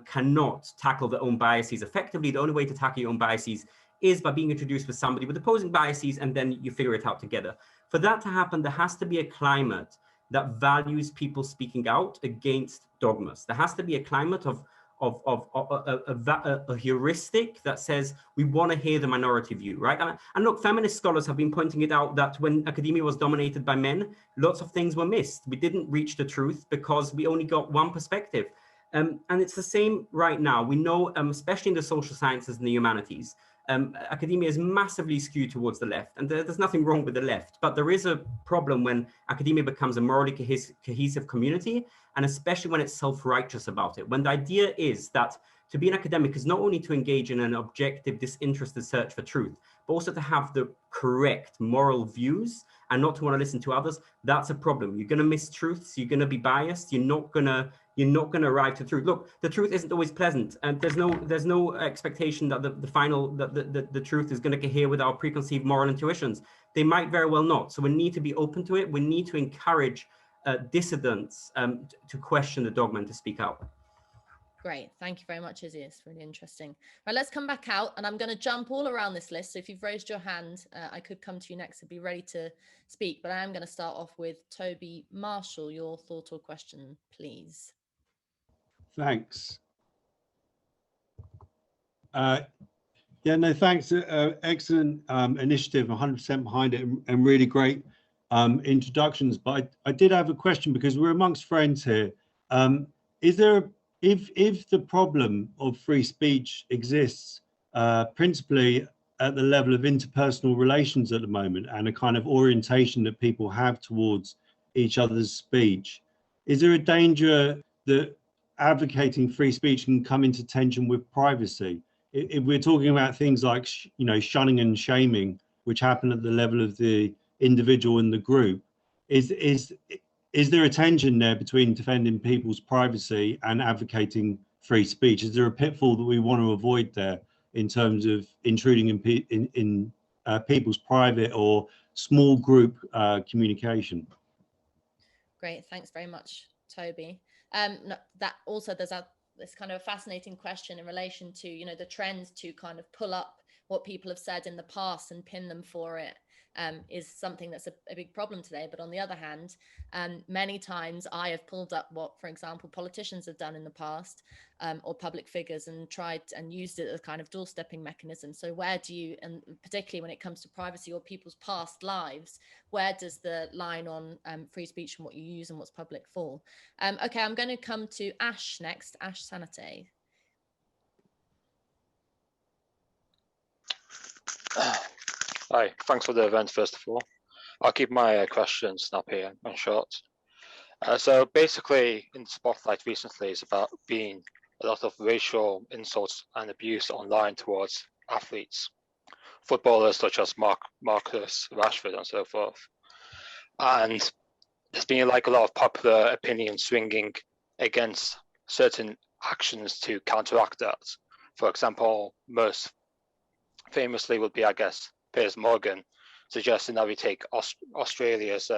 Speaker 4: cannot tackle their own biases effectively. The only way to tackle your own biases is by being introduced with somebody with opposing biases, and then you figure it out together. For that to happen, there has to be a climate that values people speaking out against dogmas. There has to be a climate of a heuristic that says we want to hear the minority view, right? And look, feminist scholars have been pointing it out that when academia was dominated by men, lots of things were missed. We didn't reach the truth because we only got one perspective. And it's the same right now. We know, especially in the social sciences and the humanities, academia is massively skewed towards the left, and there's nothing wrong with the left, but there is a problem when academia becomes a morally cohesive community, and especially when it's self-righteous about it. When the idea is that to be an academic is not only to engage in an objective, disinterested search for truth, but also to have the correct moral views and not to want to listen to others, that's a problem. You're going to miss truths. You're going to be biased. You're not going to arrive to truth. Look, the truth isn't always pleasant, and there's no expectation that the truth is going to cohere with our preconceived moral intuitions. They might very well not. So we need to be open to it. We need to encourage dissidents to question the dogma and to speak out.
Speaker 1: Great, thank you very much, Izzy. It's really interesting. Right, let's come back out, and I'm going to jump all around this list. So if you've raised your hand, I could come to you next and be ready to speak, but I am going to start off with Toby Marshall. Your thought or question, please.
Speaker 14: Thanks. Thanks. Excellent initiative, 100% behind it, and really great introductions. But I did have a question, because we're amongst friends here. Is there, if the problem of free speech exists principally at the level of interpersonal relations at the moment, and a kind of orientation that people have towards each other's speech, is there a danger that advocating free speech can come into tension with privacy? If we're talking about things like, shunning and shaming, which happen at the level of the individual and the group, is is there a tension there between defending people's privacy and advocating free speech? Is there a pitfall that we want to avoid there in terms of intruding in people's private or small group communication?
Speaker 1: Great, thanks very much, Toby. That also there's this kind of fascinating question in relation to, you know, the trends to kind of pull up what people have said in the past and pin them for it. Is something that's a big problem today. But on the other hand, many times I have pulled up what, for example, politicians have done in the past, or public figures, and tried and used it as a kind of doorstepping mechanism. So where do you, and particularly when it comes to privacy or people's past lives, where does the line on free speech and what you use and what's public fall? Okay, I'm going to come to Ash next, Ash Sanate.
Speaker 15: Hi, thanks for the event, first of all. I'll keep my questions snappy and short. So basically, in the spotlight recently is about being a lot of racial insults and abuse online towards athletes, footballers such as Marcus Rashford and so forth. And there's been like a lot of popular opinion swinging against certain actions to counteract that. For example, most famously would be, I guess, Piers Morgan suggesting that we take Australia's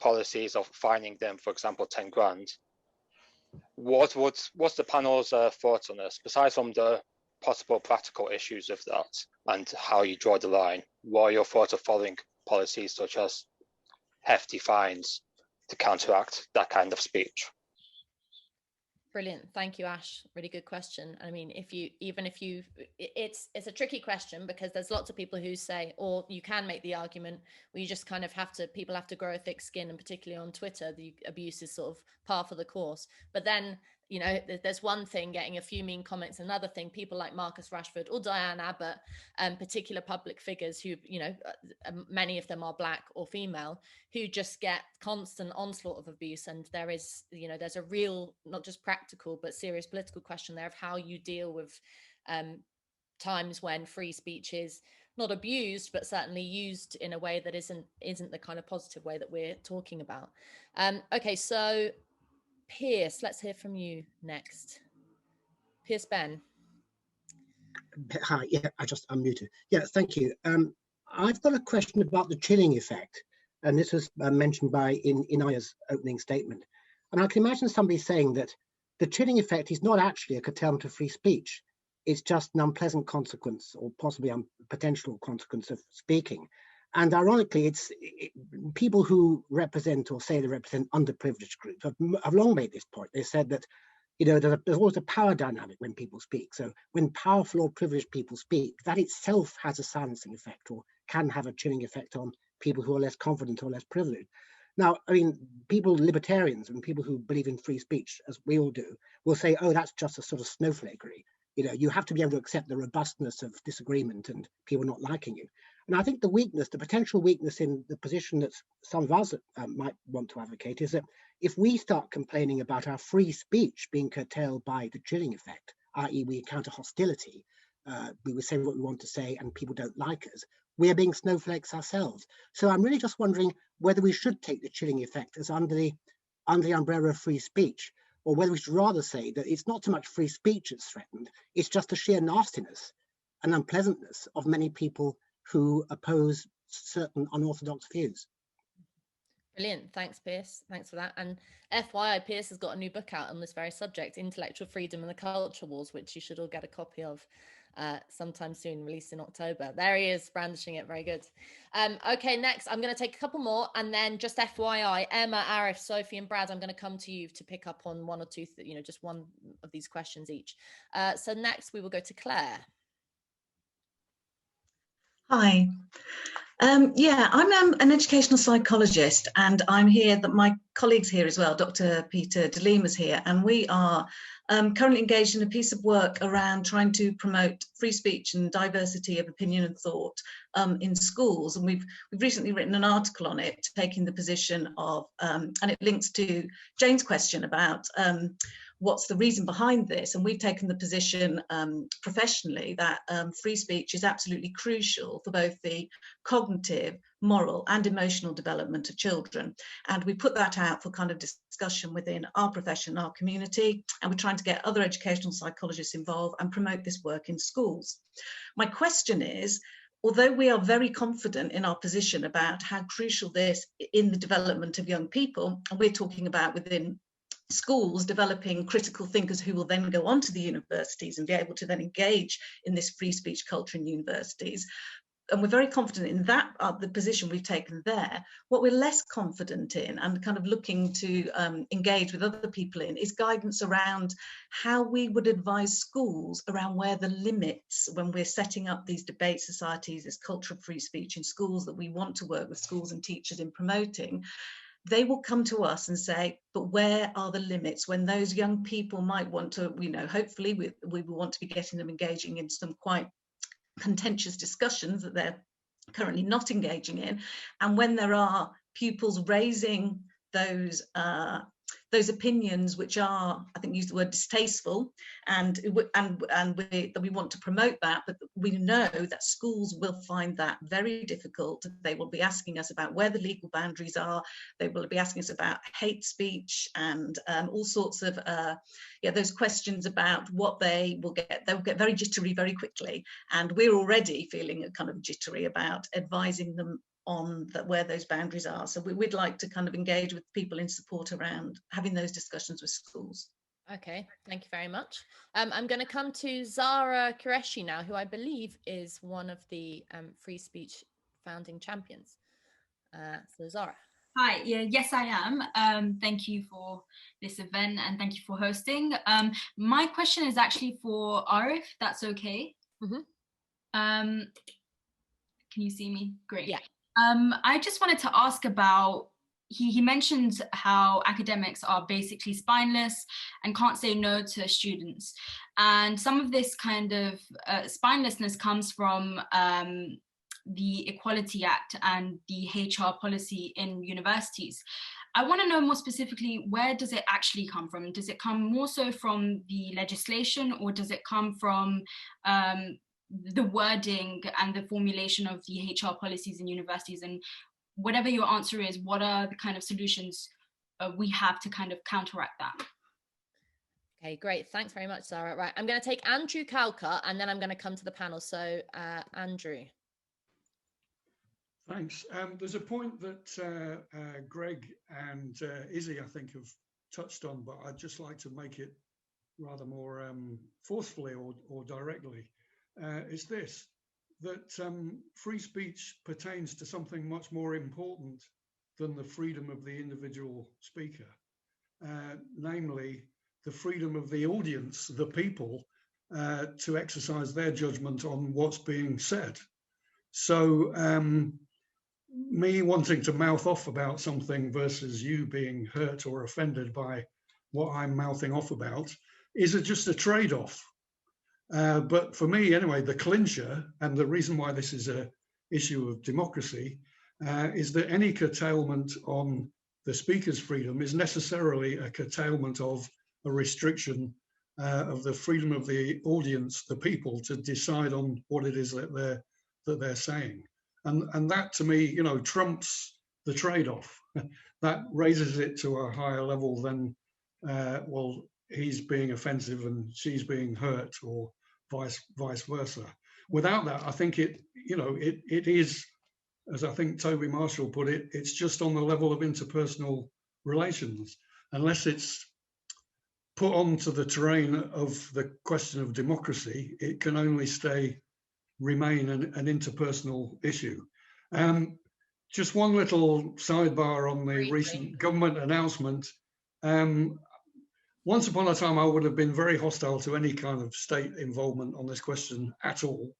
Speaker 15: policies of fining them, for example, 10 grand. What's the panel's thoughts on this, besides from the possible practical issues of that and how you draw the line? What are your thoughts of following policies such as hefty fines to counteract that kind of speech?
Speaker 1: Brilliant. Thank you, Ash. Really good question. I mean, it's a tricky question, because there's lots of people who say, or you can make the argument where you just kind of people have to grow a thick skin, and particularly on Twitter, the abuse is sort of par for the course. But then, you know, there's one thing getting a few mean comments, another thing, people like Marcus Rashford or Diane Abbott, particular public figures who, you know, many of them are Black or female, who just get constant onslaught of abuse. And there is, you know, there's a real, not just practical, but serious political question there of how you deal with times when free speech is not abused, but certainly used in a way that isn't the kind of positive way that we're talking about. Okay, so Pierce, let's hear from you next. Pierce Ben.
Speaker 16: Hi, yeah, I just unmuted. Yeah, thank you. I've got a question about the chilling effect, and this was mentioned by Inaya's opening statement. And I can imagine somebody saying that the chilling effect is not actually a curtailment of free speech. It's just an unpleasant consequence, or possibly a potential consequence of speaking. And ironically, people who represent or say they represent underprivileged groups have long made this point. They said that, you know, there's always a power dynamic when people speak. So when powerful or privileged people speak, that itself has a silencing effect, or can have a chilling effect on people who are less confident or less privileged. Now, I mean, libertarians and people who believe in free speech, as we all do, will say, oh, that's just a sort of snowflakery. You know, you have to be able to accept the robustness of disagreement and people not liking you. And I think the potential weakness in the position that some of us might want to advocate is that if we start complaining about our free speech being curtailed by the chilling effect, i.e. we encounter hostility, we will say what we want to say and people don't like us, we are being snowflakes ourselves. So I'm really just wondering whether we should take the chilling effect as under the umbrella of free speech, or whether we should rather say that it's not so much free speech that's threatened, it's just the sheer nastiness and unpleasantness of many people who oppose certain unorthodox views.
Speaker 1: Brilliant. Thanks, Pierce. Thanks for that. And FYI, Pierce has got a new book out on this very subject, Intellectual Freedom and the Culture Wars, which you should all get a copy of sometime soon, released in October. There he is, brandishing it. Very good. Okay, next, I'm going to take a couple more, and then just FYI, Emma, Arif, Sophie, and Brad, I'm going to come to you to pick up on one or two, just one of these questions each. So next, we will go to Claire.
Speaker 17: Hi. Yeah, I'm an educational psychologist, and I'm here that my colleagues here as well, Dr. Peter de Lima is here, and we are currently engaged in a piece of work around trying to promote free speech and diversity of opinion and thought in schools. And we've recently written an article on it, taking the position of, and it links to Jane's question about what's the reason behind this? And we've taken the position professionally that free speech is absolutely crucial for both the cognitive, moral and emotional development of children. And we put that out for kind of discussion within our profession, our community, and we're trying to get other educational psychologists involved and promote this work in schools. My question is, although we are very confident in our position about how crucial this in the development of young people, and we're talking about within schools developing critical thinkers who will then go on to the universities and be able to then engage in this free speech culture in universities, and we're very confident in that, the position we've taken there. What we're less confident in and kind of looking to engage with other people in is guidance around how we would advise schools around where the limits, when we're setting up these debate societies, this culture of free speech in schools that we want to work with schools and teachers in promoting, they will come to us and say, but where are the limits when those young people might want to, you know, hopefully we will want to be getting them engaging in some quite contentious discussions that they're currently not engaging in, and when there are pupils raising those opinions which are, I think, use the word distasteful, and that we want to promote that, but we know that schools will find that very difficult. They will be asking us about where the legal boundaries are. They will be asking us about hate speech and all sorts of those questions about what they will get. They'll get very jittery very quickly, and we're already feeling kind of jittery about advising them on that, where those boundaries are. So we'd like to kind of engage with people in support around having those discussions with schools.
Speaker 1: Okay, thank you very much. I'm going to come to Zara Qureshi now, who I believe is one of the free speech founding champions. So Zara.
Speaker 18: Hi, yes, I am. Thank you for this event and thank you for hosting. My question is actually for Arif, that's okay. Can you see me? Great.
Speaker 1: Yeah.
Speaker 18: I just wanted to ask about, he mentioned how academics are basically spineless and can't say no to students. And some of this kind of spinelessness comes from the Equality Act and the HR policy in universities. I want to know more specifically, where does it actually come from? Does it come more so from the legislation, or does it come from the wording and the formulation of the HR policies in universities? And whatever your answer is, what are the kind of solutions we have to kind of counteract that?
Speaker 1: Okay, great. Thanks very much, Sarah. Right, I'm going to take Andrew Calcutt and then I'm going to come to the panel. So Andrew.
Speaker 19: Thanks. There's a point that Greg and Izzy, I think, have touched on, but I'd just like to make it rather more forcefully or directly. Is this, that free speech pertains to something much more important than the freedom of the individual speaker, namely the freedom of the audience, the people, to exercise their judgment on what's being said. So me wanting to mouth off about something versus you being hurt or offended by what I'm mouthing off about is just a trade-off. But for me, anyway, the clincher, and the reason why this is an issue of democracy, is that any curtailment on the speaker's freedom is necessarily a curtailment of a restriction of the freedom of the audience, the people, to decide on what it is that they're saying. And that, to me, you know, trumps the trade-off. That raises it to a higher level than, well, he's being offensive and she's being hurt, or vice versa. Without that, I think it is, as I think Toby Marshall put it, it's just on the level of interpersonal relations. Unless it's put onto the terrain of the question of democracy, it can only remain an interpersonal issue. Just one little sidebar on the recent government announcement. Once upon a time, I would have been very hostile to any kind of state involvement on this question at all.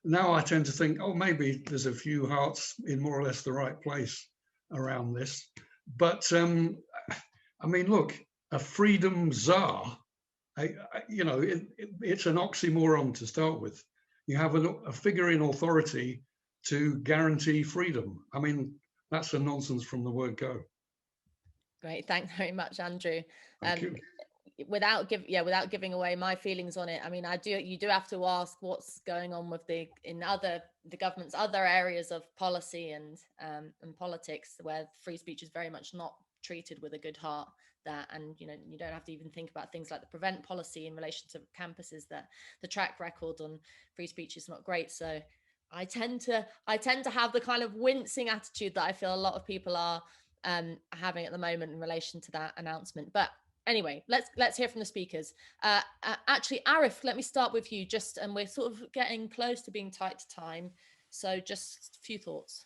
Speaker 19: Now I tend to think, oh, maybe there's a few hearts in more or less the right place around this. But I mean, look, a freedom czar, it's an oxymoron to start with. You have a figure in authority to guarantee freedom. I mean, that's a nonsense from the word go.
Speaker 1: Great, thanks very much, Andrew.
Speaker 19: Thank you.
Speaker 1: without giving away my feelings on it, I mean, you do have to ask what's going on with the government's other areas of policy and politics, where free speech is very much not treated with a good heart. And you don't have to even think about things like the prevent policy in relation to campuses, that the track record on free speech is not great. So I tend to have the kind of wincing attitude that I feel a lot of people are having at the moment in relation to that announcement. But anyway, let's hear from the speakers. Actually, Arif, let me start with you. And we're sort of getting close to being tight to time, so just a few thoughts.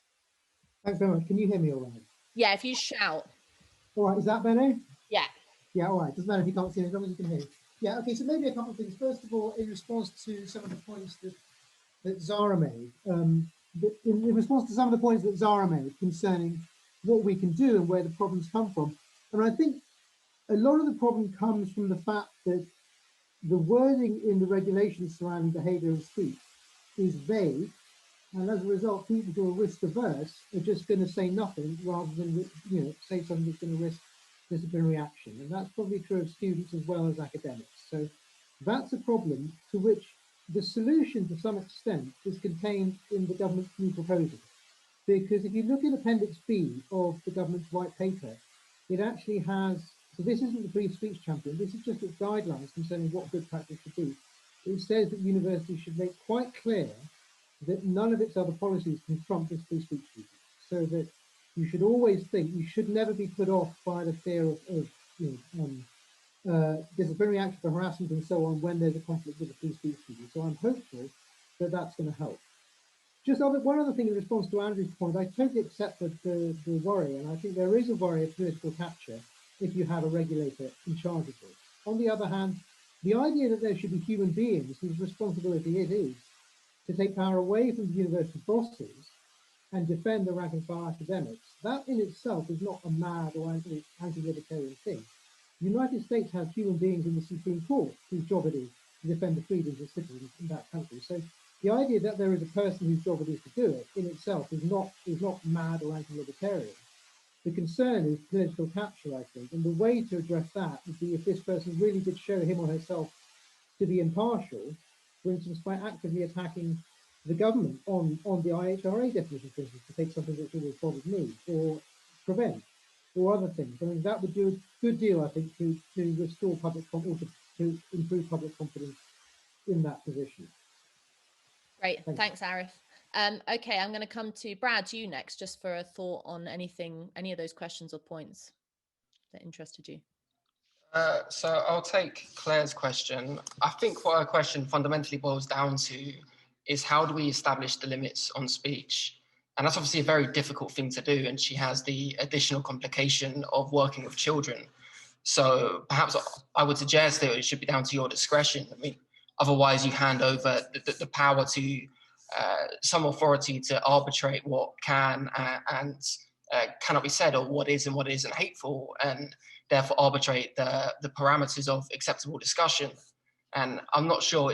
Speaker 6: Thanks very much. Can you hear me all right?
Speaker 1: Yeah, if you shout.
Speaker 6: All right, is that better?
Speaker 1: Yeah.
Speaker 6: Yeah, all right. Doesn't matter if you can't see me, as long as you can hear. Yeah, okay, so maybe a couple of things. First of all, in response to some of the points that Zara made, in response to some of the points that Zara made concerning what we can do and where the problems come from. And I think a lot of the problem comes from the fact that the wording in the regulations surrounding behaviour of speech is vague, and as a result, people who are risk averse are just going to say nothing rather than say something that's going to risk disciplinary action. And that's probably true of students as well as academics. So that's a problem to which the solution to some extent is contained in the government's new proposal. Because if you look at Appendix B of the government's white paper, it actually has, so this isn't the free speech champion, this is just its guidelines concerning what good practice should be. It says that universities should make quite clear that none of its other policies can trump this free speech duty. So that you should always think, you should never be put off by the fear of disciplinary action for harassment and so on when there's a conflict with the free speech duty. So I'm hopeful that that's going to help. Just one other thing in response to Andrew's point, I totally accept the worry, and I think there is a worry of political capture if you have a regulator in charge of this. On the other hand, the idea that there should be human beings whose responsibility it is to take power away from the university bosses and defend the rank and file academics, that in itself is not a mad or anti-libertarian thing. The United States has human beings in the Supreme Court whose job it is to defend the freedoms of citizens in that country. So the idea that there is a person whose job it is to do it in itself is not mad or anti-libertarian. The concern is political capture, I think, and the way to address that would be if this person really did show him or herself to be impartial, for instance, by actively attacking the government on the IHRA definition, for instance, to take something that's always bothered me, or prevent, or other things. I mean, that would do a good deal, I think, to restore public confidence, to improve public confidence in that position.
Speaker 1: Great, thanks, Arif. Okay, I'm going to come to Brad, you next, just for a thought on any of those questions or points that interested you.
Speaker 8: So I'll take Claire's question. I think what her question fundamentally boils down to is how do we establish the limits on speech? And that's obviously a very difficult thing to do. And she has the additional complication of working with children. So perhaps I would suggest that it should be down to your discretion. I mean, otherwise you hand over the power to some authority to arbitrate what can and cannot be said, or what is and what isn't hateful, and therefore arbitrate the parameters of acceptable discussion. And I'm not sure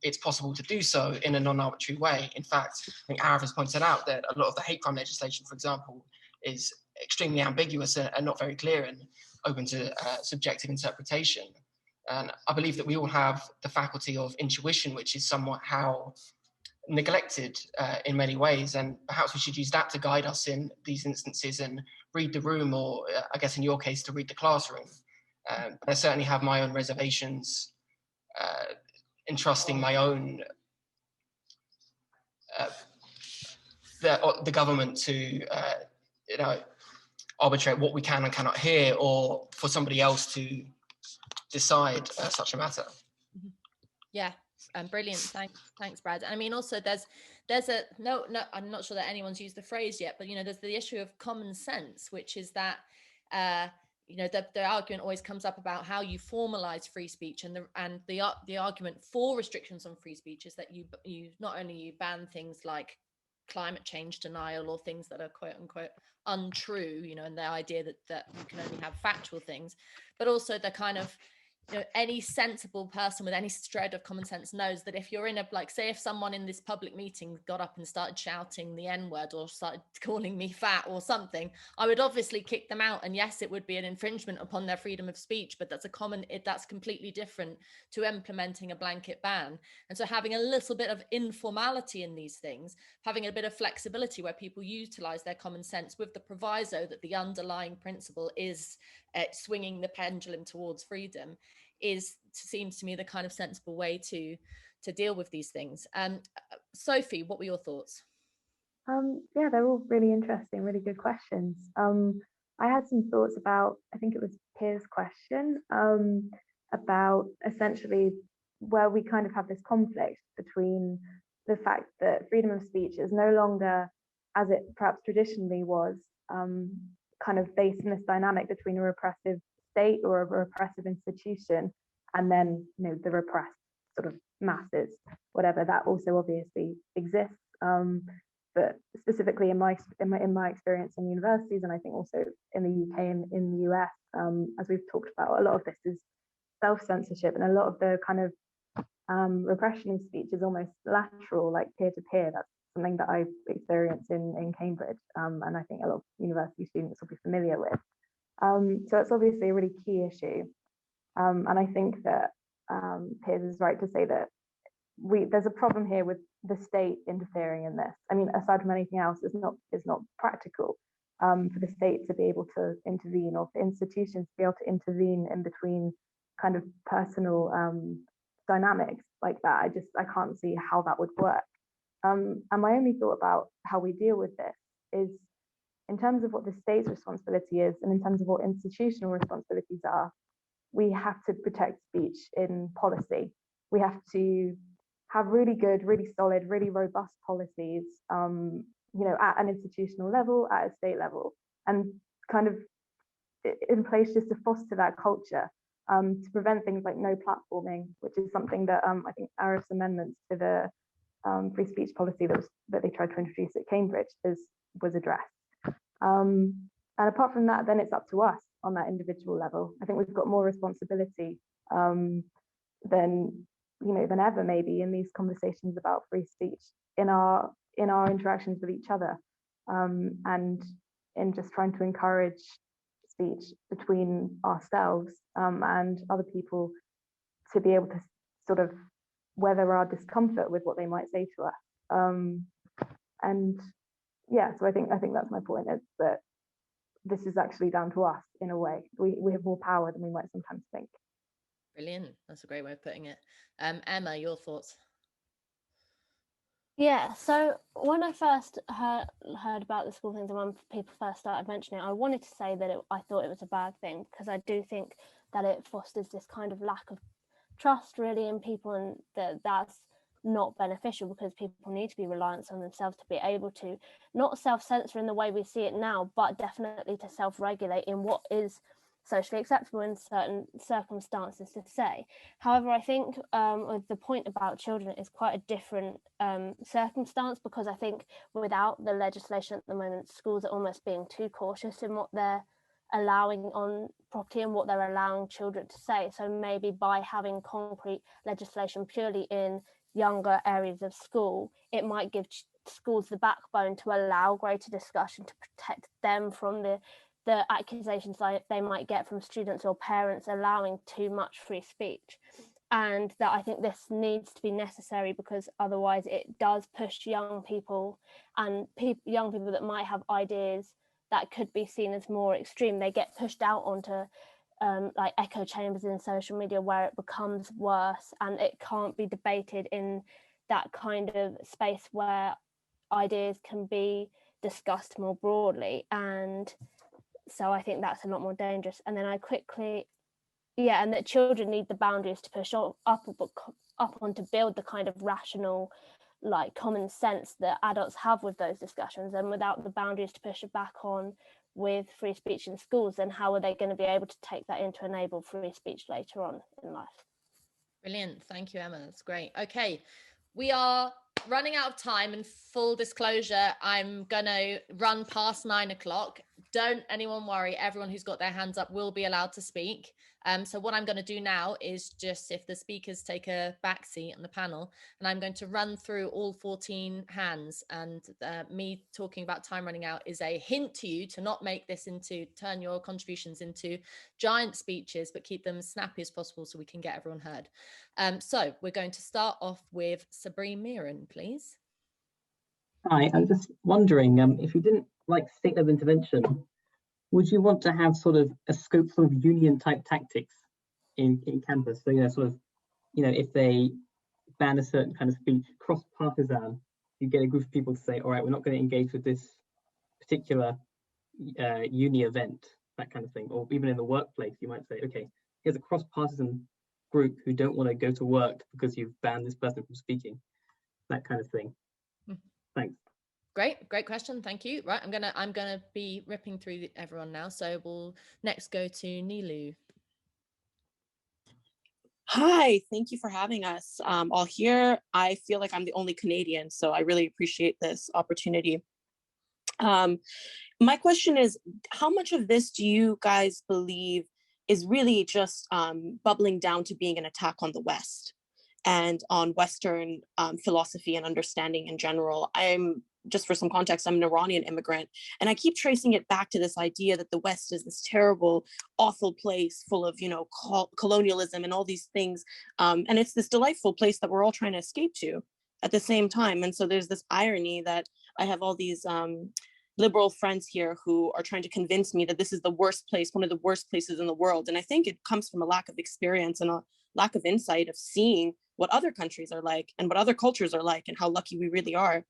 Speaker 8: it's possible to do so in a non-arbitrary way. In fact, I think Arif has pointed out that a lot of the hate crime legislation, for example, is extremely ambiguous and not very clear and open to subjective interpretation. And I believe that we all have the faculty of intuition, which is somewhat neglected in many ways, and perhaps we should use that to guide us in these instances and read the room, or I guess in your case to read the classroom. But I certainly have my own reservations in trusting my own the government to arbitrate what we can and cannot hear, or for somebody else to decide such a matter.
Speaker 1: Yeah. Brilliant. Thanks, Brad. I mean, also there's a no, I'm not sure that anyone's used the phrase yet, but there's the issue of common sense, which is that the argument always comes up about how you formalize free speech, and the argument for restrictions on free speech is that you not only you ban things like climate change denial or things that are quote unquote untrue, and the idea that you can only have factual things, but also the kind of any sensible person with any shred of common sense knows that if you're in a, like, say if someone in this public meeting got up and started shouting the N-word or started calling me fat or something, I would obviously kick them out. And yes, it would be an infringement upon their freedom of speech, but that's completely different to implementing a blanket ban. And so having a little bit of informality in these things, having a bit of flexibility where people utilize their common sense with the proviso that the underlying principle is swinging the pendulum towards freedom, seems to me the kind of sensible way to deal with these things. Sophie, what were your thoughts?
Speaker 7: Yeah, they're all really interesting, really good questions. I had some thoughts about, I think it was Piers' question, about essentially where we kind of have this conflict between the fact that freedom of speech is no longer, as it perhaps traditionally was, kind of based in this dynamic between a repressive state or a repressive institution and then, the repressed sort of masses, whatever. That also obviously exists, but specifically in my experience in universities, and I think also in the UK and in the US, as we've talked about, a lot of this is self-censorship, and a lot of the kind of repression of speech is almost lateral, like peer-to-peer. That's something that I've experienced in Cambridge, and I think a lot of university students will be familiar with. So it's obviously a really key issue, and I think that Piers is right to say that there's a problem here with the state interfering in this. I mean, aside from anything else, it's not practical for the state to be able to intervene, or for institutions to be able to intervene in between kind of personal dynamics like that. I can't see how that would work. And my only thought about how we deal with this is in terms of what the state's responsibility is, and in terms of what institutional responsibilities are. We have to protect speech in policy. We have to have really good, really solid, really robust policies, at an institutional level, at a state level, and kind of in place just to foster that culture, to prevent things like no platforming, which is something that I think Arif's amendments to the free speech policy that they tried to introduce at Cambridge was addressed. And apart from that, then it's up to us on that individual level. I think we've got more responsibility than ever, maybe, in these conversations about free speech in our interactions with each other, and in just trying to encourage speech between ourselves and other people, to be able to sort of weather our discomfort with what they might say to us. And yeah, so I think that's my point, is that this is actually down to us in a way. We have more power than we might sometimes think.
Speaker 1: Brilliant. That's a great way of putting it. Emma, your thoughts?
Speaker 5: Yeah, so when I first heard about the school things, and when people first started mentioning it, I wanted to say that I thought it was a bad thing, because I do think that it fosters this kind of lack of trust really in people, and that's not beneficial, because people need to be reliant on themselves to be able to not self-censor in the way we see it now, but definitely to self-regulate in what is socially acceptable in certain circumstances to say. However, I think with the point about children is quite a different circumstance, because I think without the legislation at the moment, schools are almost being too cautious in what they're allowing on property and what they're allowing children to say. So maybe by having concrete legislation purely in younger areas of school, it might give schools the backbone to allow greater discussion, to protect them from the accusations they might get from students or parents allowing too much free speech. And that I think this needs to be necessary, because otherwise it does push young people, and young people that might have ideas that could be seen as more extreme, they get pushed out onto like echo chambers in social media, where it becomes worse, and it can't be debated in that kind of space where ideas can be discussed more broadly. And so I think that's a lot more dangerous. And then and that children need the boundaries to push up on to build the kind of rational, like, common sense that adults have with those discussions. And without the boundaries to push it back on with free speech in schools, then how are they going to be able to take that in to enable free speech later on in life?
Speaker 1: Brilliant. Thank you, Emma. That's great. Okay, we are running out of time, and full disclosure, I'm gonna run past 9 o'clock. Don't anyone worry, everyone who's got their hands up will be allowed to speak. So what I'm going to do now is just, if the speakers take a back seat on the panel, and I'm going to run through all 14 hands, and me talking about time running out is a hint to you to not make this into, turn your contributions into giant speeches, but keep them as snappy as possible so we can get everyone heard. So we're going to start off with Sabrine Miran, please.
Speaker 20: Hi, I'm just wondering, if you didn't like state-level intervention, would you want to have sort of a scope sort of union-type tactics in campus? So, if they ban a certain kind of speech, cross-partisan, you get a group of people to say, all right, we're not going to engage with this particular uni event, that kind of thing. Or even in the workplace, you might say, okay, here's a cross-partisan group who don't want to go to work because you've banned this person from speaking, that kind of thing. Thanks.
Speaker 1: Great question. Thank you. Right, I'm gonna be ripping through everyone now. So we'll next go to Nilu.
Speaker 21: Hi, thank you for having us all here. I feel like I'm the only Canadian, so I really appreciate this opportunity. My question is, how much of this do you guys believe is really just bubbling down to being an attack on the West and on Western philosophy and understanding in general? Just for some context, I'm an Iranian immigrant, and I keep tracing it back to this idea that the West is this terrible, awful place full of, colonialism and all these things. And it's this delightful place that we're all trying to escape to at the same time. And so there's this irony that I have all these liberal friends here who are trying to convince me that this is the worst place, one of the worst places in the world. And I think it comes from a lack of experience and a lack of insight of seeing what other countries are like and what other cultures are like and how lucky we really are.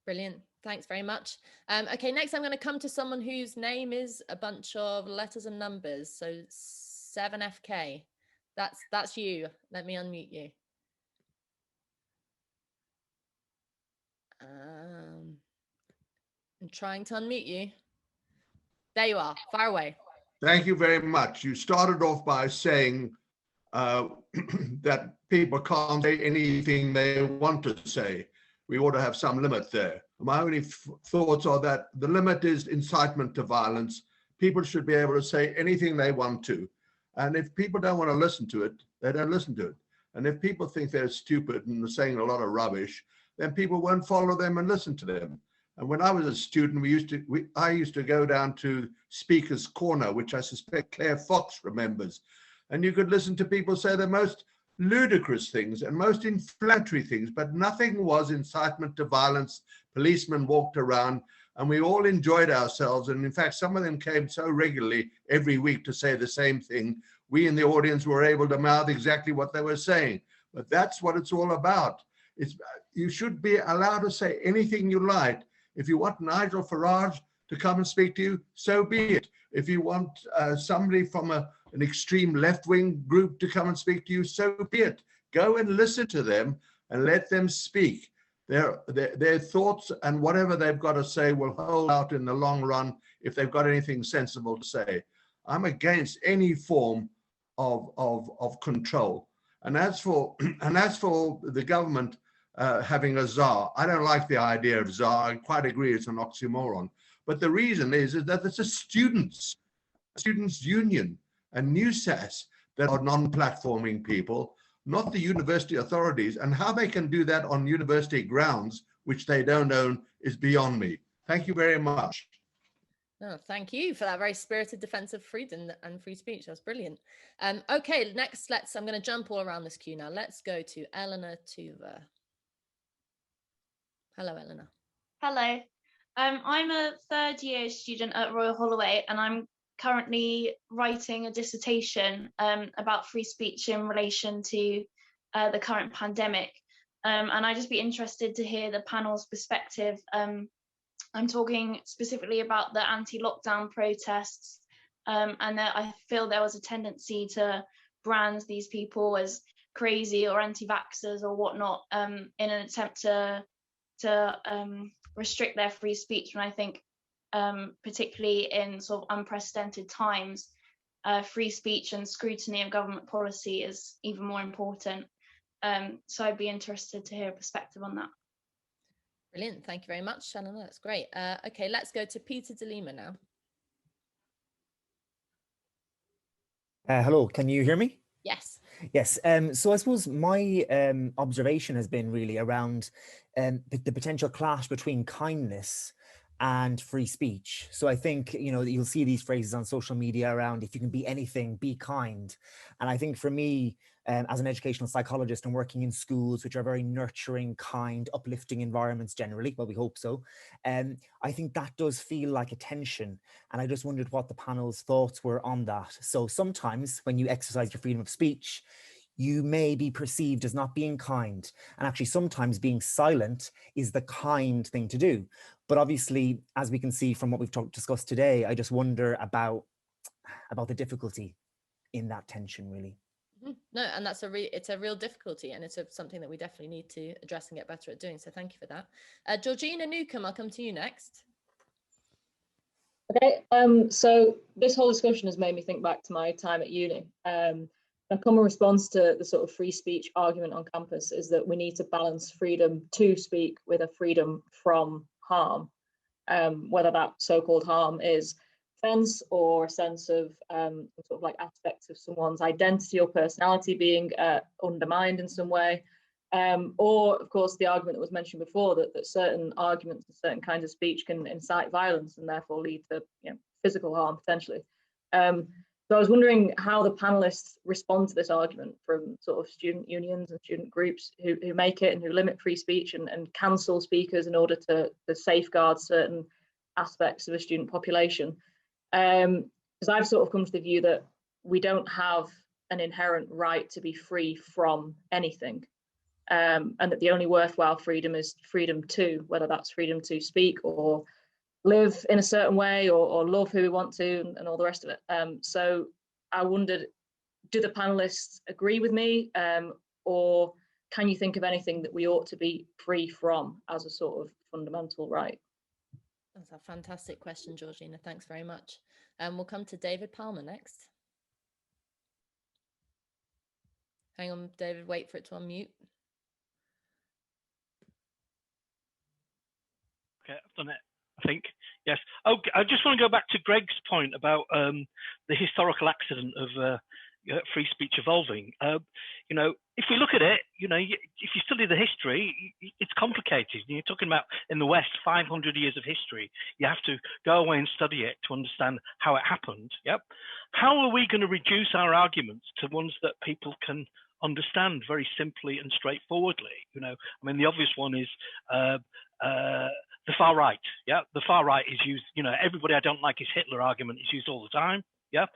Speaker 1: Brilliant. Thanks very much. Okay, next I'm going to come to someone whose name is a bunch of letters and numbers. So 7FK. That's you. Let me unmute you. I'm trying to unmute you. There you are. Far away.
Speaker 22: Thank you very much. You started off by saying that people can't say anything they want to say. We ought to have some limit there. My only thoughts are that the limit is incitement to violence. People should be able to say anything they want to. And if people don't want to listen to it, they don't listen to it. And if people think they're stupid and are saying a lot of rubbish, then people won't follow them and listen to them. And when I was a student, I used to go down to Speaker's Corner, which I suspect Claire Fox remembers. And you could listen to people say the most ludicrous things and most inflammatory things, but nothing was incitement to violence. Policemen walked around and we all enjoyed ourselves. And in fact, some of them came so regularly every week to say the same thing. We in the audience were able to mouth exactly what they were saying. But that's what it's all about. You should be allowed to say anything you like. If you want Nigel Farage to come and speak to you, so be it. If you want somebody from an extreme left-wing group to come and speak to you, so be it. Go and listen to them and let them speak. Their thoughts and whatever they've got to say will hold out in the long run if they've got anything sensible to say. I'm against any form of control. And as for the government having a czar, I don't like the idea of czar. I quite agree it's an oxymoron. But the reason is that it's a students union and NUSAS that are non-platforming people, not the university authorities. And how they can do that on university grounds, which they don't own, is beyond me. Thank you very much.
Speaker 1: No, thank you for that very spirited defense of freedom and free speech. That was brilliant. Okay, next, I'm going to jump all around this queue now. Let's go to Eleanor Tuva. Hello, Eleanor.
Speaker 23: Hello. I'm a third-year student at Royal Holloway, and I'm currently writing a dissertation about free speech in relation to the current pandemic. And I'd just be interested to hear the panel's perspective. I'm talking specifically about the anti-lockdown protests, and that I feel there was a tendency to brand these people as crazy or anti-vaxxers or whatnot in an attempt to restrict their free speech. And I think particularly in sort of unprecedented times, free speech and scrutiny of government policy is even more important. So I'd be interested to hear a perspective on that.
Speaker 1: Brilliant. Thank you very much, Shannon. That's great. Okay, let's go to Peter de Lima now.
Speaker 9: Hello, can you hear me?
Speaker 1: Yes.
Speaker 9: Yes. So I suppose my observation has been really around the potential clash between kindness and free speech. So I think, you know, you'll see these phrases on social media around, if you can be anything, be kind. And I think for me, as an educational psychologist and working in schools, which are very nurturing, kind, uplifting environments generally, well, we hope so, I think that does feel like a tension. And I just wondered what the panel's thoughts were on that. So sometimes when you exercise your freedom of speech, you may be perceived as not being kind. And actually sometimes being silent is the kind thing to do. But obviously, as we can see from what we've discussed today, I just wonder about the difficulty in that tension, really.
Speaker 1: No, and that's it's a real difficulty, and it's something that we definitely need to address and get better at doing. So thank you for that. Georgina Newcomb, I'll come to you next.
Speaker 10: Okay, so this whole discussion has made me think back to my time at uni. A common response to the sort of free speech argument on campus is that we need to balance freedom to speak with a freedom from harm, whether that so-called harm is offense or a sense of sort of like aspects of someone's identity or personality being undermined in some way. Or, of course, the argument that was mentioned before that certain arguments and certain kinds of speech can incite violence and therefore lead to physical harm potentially. So I was wondering how the panelists respond to this argument from sort of student unions and student groups who make it and who limit free speech and cancel speakers in order to safeguard certain aspects of a student population. Because I've sort of come to the view that we don't have an inherent right to be free from anything. And that the only worthwhile freedom is freedom to, whether that's freedom to speak or live in a certain way or love who we want to and all the rest of it. So I wondered, do the panelists agree with me, or can you think of anything that we ought to be free from as a sort of fundamental right?
Speaker 1: That's a fantastic question, Georgina. Thanks very much. We'll come to David Palmer next. Hang on, David, wait for it to unmute.
Speaker 11: Okay, I've done it, I think. Yes. Okay, I just want to go back to Greg's point about the historical accident of free speech evolving. You know, if we look at it, you know, if you study the history, it's complicated. You're talking about in the West, 500 years of history. You have to go away and study it to understand how it happened. Yep. How are we going to reduce our arguments to ones that people can understand very simply and straightforwardly? You know, I mean, the obvious one is the far right. Yeah, the far right is used. You know, everybody I don't like is Hitler argument is used all the time. Yeah.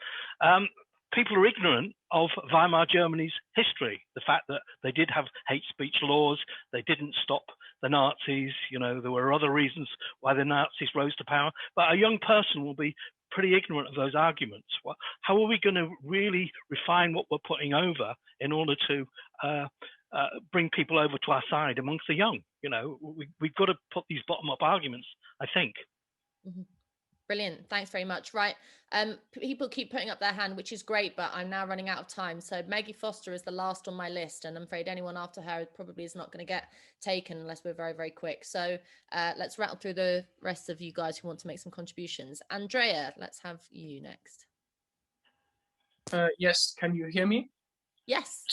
Speaker 11: People are ignorant of Weimar Germany's history, the fact that they did have hate speech laws, they didn't stop the Nazis, you know, there were other reasons why the Nazis rose to power, but a young person will be pretty ignorant of those arguments. Well, how are we going to really refine what we're putting over in order to bring people over to our side amongst the young? You know, we've got to put these bottom-up arguments, I think.
Speaker 1: Mm-hmm. Brilliant. Thanks very much. Right. People keep putting up their hand, which is great, but I'm now running out of time. So Maggie Foster is the last on my list, and I'm afraid anyone after her probably is not going to get taken unless we're very, very quick. So let's rattle through the rest of you guys who want to make some contributions. Andrea, let's have you next.
Speaker 24: Yes. Can you hear me?
Speaker 1: Yes.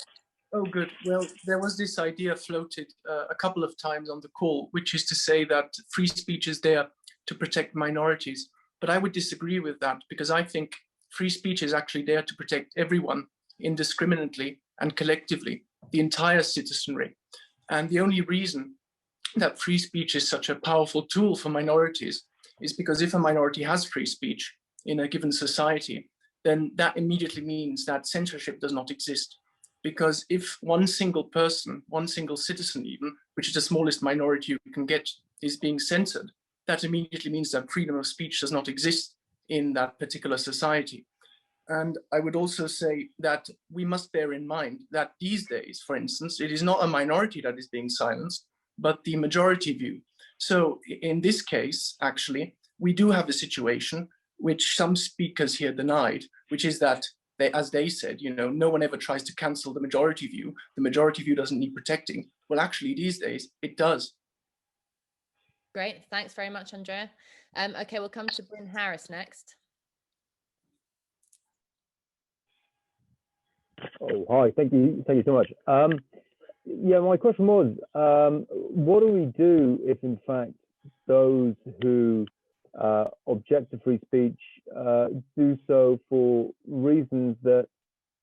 Speaker 24: Oh, good. Well, there was this idea floated a couple of times on the call, which is to say that free speech is there to protect minorities. But I would disagree with that, because I think free speech is actually there to protect everyone indiscriminately and collectively, the entire citizenry. And the only reason that free speech is such a powerful tool for minorities is because if a minority has free speech in a given society, then that immediately means that censorship does not exist. Because if one single person, one single citizen even, which is the smallest minority you can get, is being censored, that immediately means that freedom of speech does not exist in that particular society. And I would also say that we must bear in mind that these days, for instance, it is not a minority that is being silenced, but the majority view. So in this case, actually, we do have a situation which some speakers here denied, which is that as they said, you know, no one ever tries to cancel the majority view. The majority view doesn't need protecting. Well, actually, these days, it does.
Speaker 1: Great. Thanks very much, Andrea. Okay, we'll come to Bryn Harris next.
Speaker 2: Oh, hi. Thank you so much. Yeah, my question was, what do we do if, in fact, those who object to free speech do so for reasons that,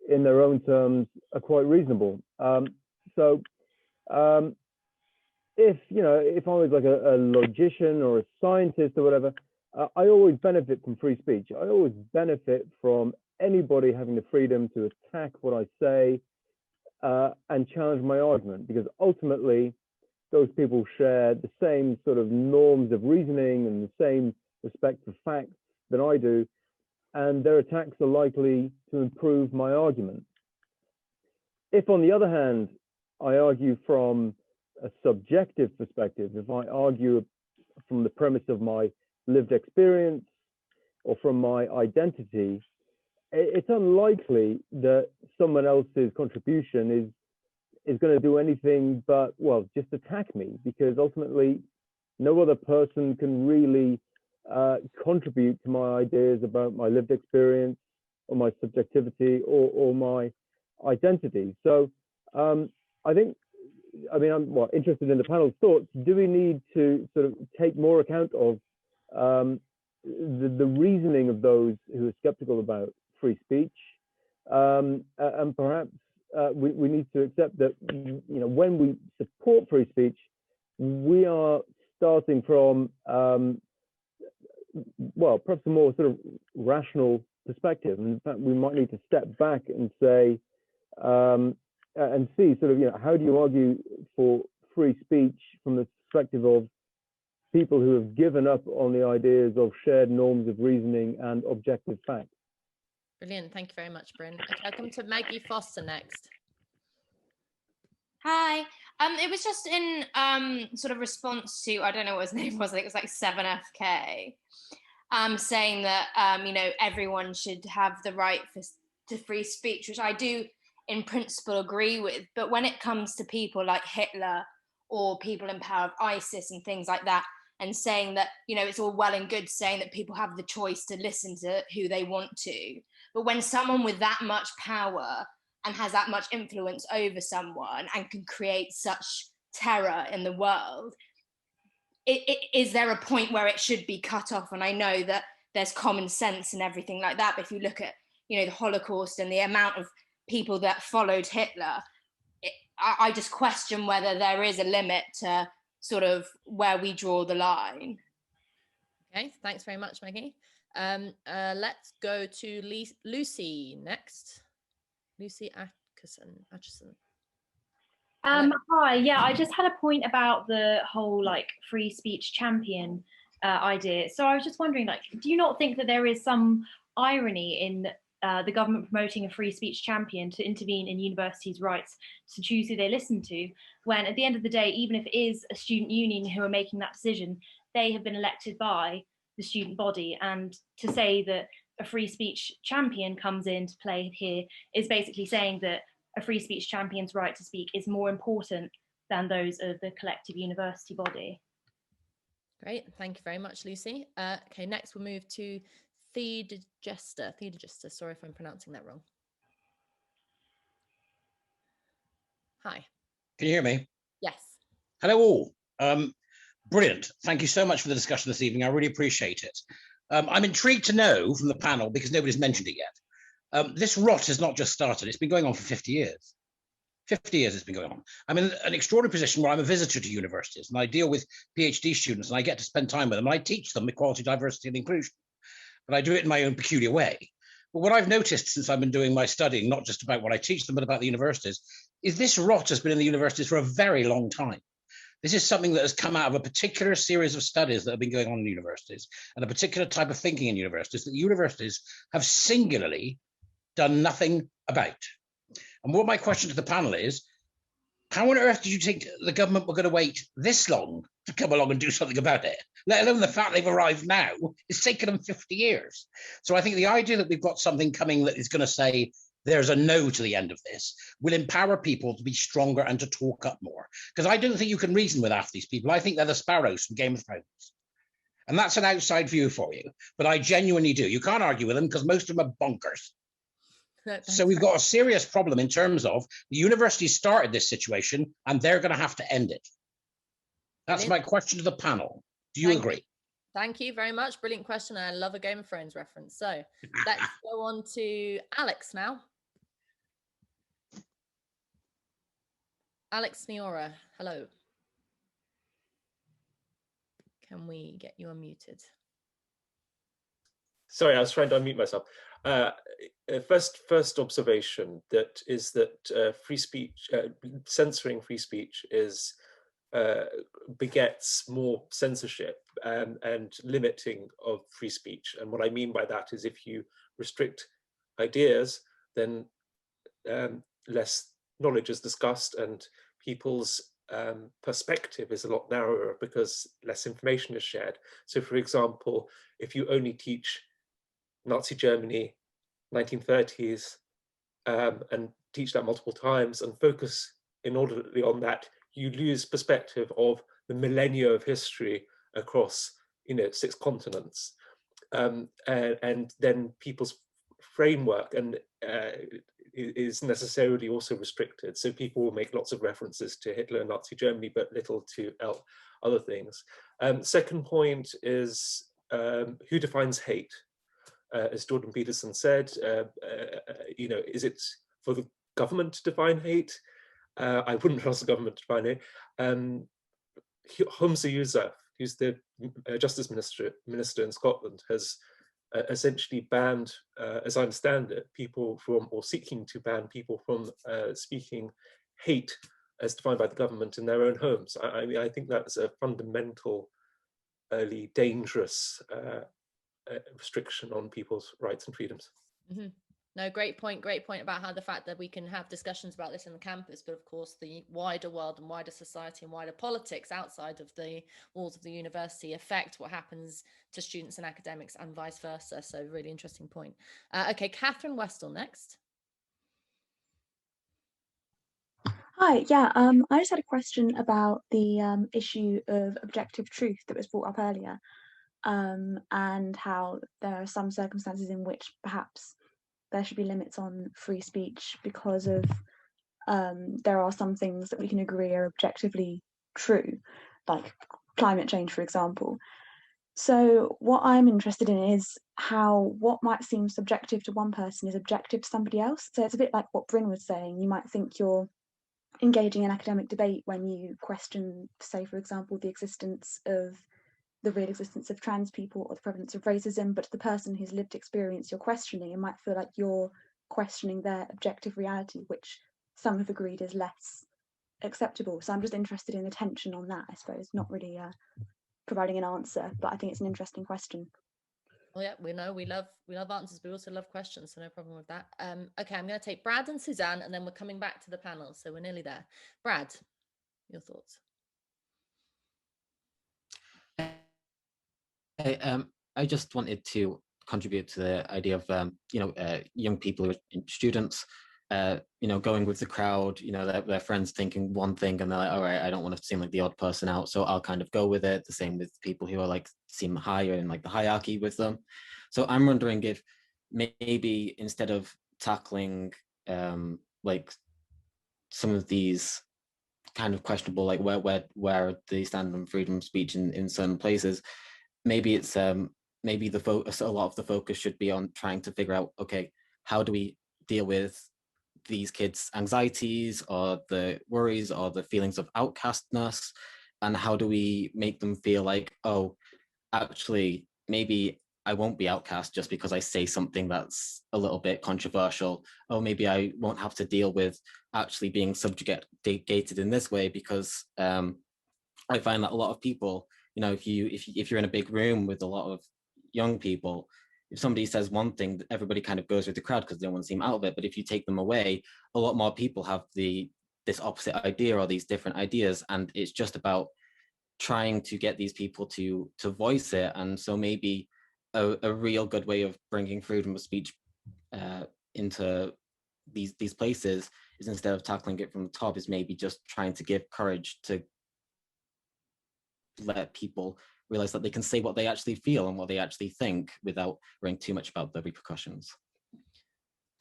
Speaker 2: in their own terms, are quite reasonable? If I was like a logician or a scientist or whatever, I always benefit from free speech. I always benefit from anybody having the freedom to attack what I say and challenge my argument, because ultimately those people share the same sort of norms of reasoning and the same respect for facts than I do, and their attacks are likely to improve my argument. If, on the other hand, I argue from a subjective perspective, if I argue from the premise of my lived experience or from my identity, it's unlikely that someone else's contribution is going to do anything but, well, just attack me, because ultimately no other person can really contribute to my ideas about my lived experience or my subjectivity or my identity. So I think, I'm interested in the panel's thoughts. Do we need to sort of take more account of the reasoning of those who are skeptical about free speech, and perhaps we need to accept that when we support free speech, we are starting from perhaps a more sort of rational perspective. And in fact, we might need to step back and say and see sort of how do you argue for free speech from the perspective of people who have given up on the ideas of shared norms of reasoning and objective facts.
Speaker 1: Brilliant. Thank you very much, Bryn. Okay, I'll come to Maggie Foster next.
Speaker 3: Hi. It was just in sort of response to, I don't know what his name was, I think it was like 7FK, saying that, everyone should have the right to free speech, which I do in principle agree with. But when it comes to people like Hitler or people in power of ISIS and things like that, and saying that, it's all well and good saying that people have the choice to listen to who they want to. But when someone with that much power and has that much influence over someone and can create such terror in the world, is there a point where it should be cut off? And I know that there's common sense and everything like that, but if you look at, the Holocaust and the amount of people that followed Hitler, I just question whether there is a limit to sort of where we draw the line.
Speaker 1: Okay, thanks very much, Maggie. Let's go to Lucy next. Lucy Atchison.
Speaker 12: Hi, yeah, I just had a point about the whole free speech champion idea. So I was just wondering, do you not think that there is some irony in the government promoting a free speech champion to intervene in universities' rights to choose who they listen to, when at the end of the day, even if it is a student union who are making that decision, they have been elected by the student body? And to say that a free speech champion comes into play here is basically saying that a free speech champion's right to speak is more important than those of the collective university body.
Speaker 1: Great, thank you very much, Lucy. Okay, next we'll move to Theodegester. Sorry if I'm pronouncing that wrong. Hi.
Speaker 13: Can you hear me?
Speaker 1: Yes.
Speaker 13: Hello all. Brilliant. Thank you so much for the discussion this evening. I really appreciate it. I'm intrigued to know from the panel, because nobody's mentioned it yet, this rot has not just started. It's been going on for 50 years. 50 years it's been going on. I'm in an extraordinary position where I'm a visitor to universities and I deal with PhD students and I get to spend time with them and I teach them equality, diversity and inclusion. But I do it in my own peculiar way. But what I've noticed since I've been doing my studying, not just about what I teach them, but about the universities, is this rot has been in the universities for a very long time. This is something that has come out of a particular series of studies that have been going on in universities and a particular type of thinking in universities that universities have singularly done nothing about. And what my question to the panel is, how on earth did you think the government were going to wait this long to come along and do something about it? Let alone the fact they've arrived now. It's taken them 50 years. So I think the idea that we've got something coming that is going to say there's a no to the end of this will empower people to be stronger and to talk up more. Because I don't think you can reason with half these people. I think they're the sparrows from Game of Thrones. And that's an outside view for you. But I genuinely do. You can't argue with them because most of them are bonkers. So we've got a serious problem in terms of the university started this situation and they're going to have to end it. That's my question to the panel. Do you agree?
Speaker 1: Thank you very much. Brilliant question. I love a Game of Thrones reference. So let's go on to Alex now. Alex Niora, hello. Can we get you unmuted?
Speaker 4: Sorry, I was trying to unmute myself. First observation that is that free speech, censoring free speech is begets more censorship and limiting of free speech. And what I mean by that is if you restrict ideas, then less knowledge is discussed and people's perspective is a lot narrower because less information is shared. So for example, if you only teach Nazi Germany, 1930s, and teach that multiple times and focus inordinately on that, you lose perspective of the millennia of history across, 6 continents. And then people's framework is necessarily also restricted. So people will make lots of references to Hitler and Nazi Germany, but little to other things. Second point is who defines hate? As Jordan Peterson said, is it for the government to define hate? I wouldn't trust the government to define hate. Humza Yousaf, who's the Justice Minister in Scotland, has essentially banned, as I understand it, people from, or seeking to ban people from speaking hate as defined by the government in their own homes. I mean, I think that's a fundamental, dangerous restriction on people's rights and freedoms.
Speaker 1: Mm-hmm. No, great point about how the fact that we can have discussions about this in the campus, but of course the wider world and wider society and wider politics outside of the walls of the university affect what happens to students and academics and vice versa. So really interesting point. Okay, Catherine Westall next.
Speaker 14: Hi, yeah, I just had a question about the issue of objective truth that was brought up earlier, and how there are some circumstances in which perhaps there should be limits on free speech because of there are some things that we can agree are objectively true, like climate change, for example. So what I'm interested in is how what might seem subjective to one person is objective to somebody else. So it's a bit like what Bryn was saying. You might think you're engaging in academic debate when you question, say, for example, the real existence of trans people or the prevalence of racism, but to the person whose lived experience you're questioning, it might feel like you're questioning their objective reality, which some have agreed is less acceptable. So I'm just interested in the tension on that, I suppose, not really providing an answer, but I think it's an interesting question.
Speaker 1: Well, yeah, we know we love answers, but we also love questions, so no problem with that. Okay, I'm going to take Brad and Suzanne, and then we're coming back to the panel, so we're nearly there. Brad, your thoughts?
Speaker 15: I just wanted to contribute to the idea of young people, students, going with the crowd. Their friends thinking one thing, and they're like, all right, I don't want to seem like the odd person out, so I'll kind of go with it. The same with people who are seem higher in the hierarchy with them. So I'm wondering if maybe instead of tackling some of these kind of questionable, where they stand on freedom of speech in certain places, maybe it's maybe a lot of the focus should be on trying to figure out, okay, how do we deal with these kids' anxieties or the worries or the feelings of outcastness, and how do we make them feel like, oh, actually, maybe I won't be outcast just because I say something that's a little bit controversial. Oh, maybe I won't have to deal with actually being subjugated in this way, because I find that a lot of people, if you're in a big room with a lot of young people, if somebody says one thing, everybody kind of goes with the crowd because they don't want to seem out of it. But if you take them away, a lot more people have this opposite idea or these different ideas, and it's just about trying to get these people to voice it. And so maybe a real good way of bringing freedom of speech into these places is, instead of tackling it from the top, is maybe just trying to give courage to let people realize that they can say what they actually feel and what they actually think without worrying too much about the repercussions.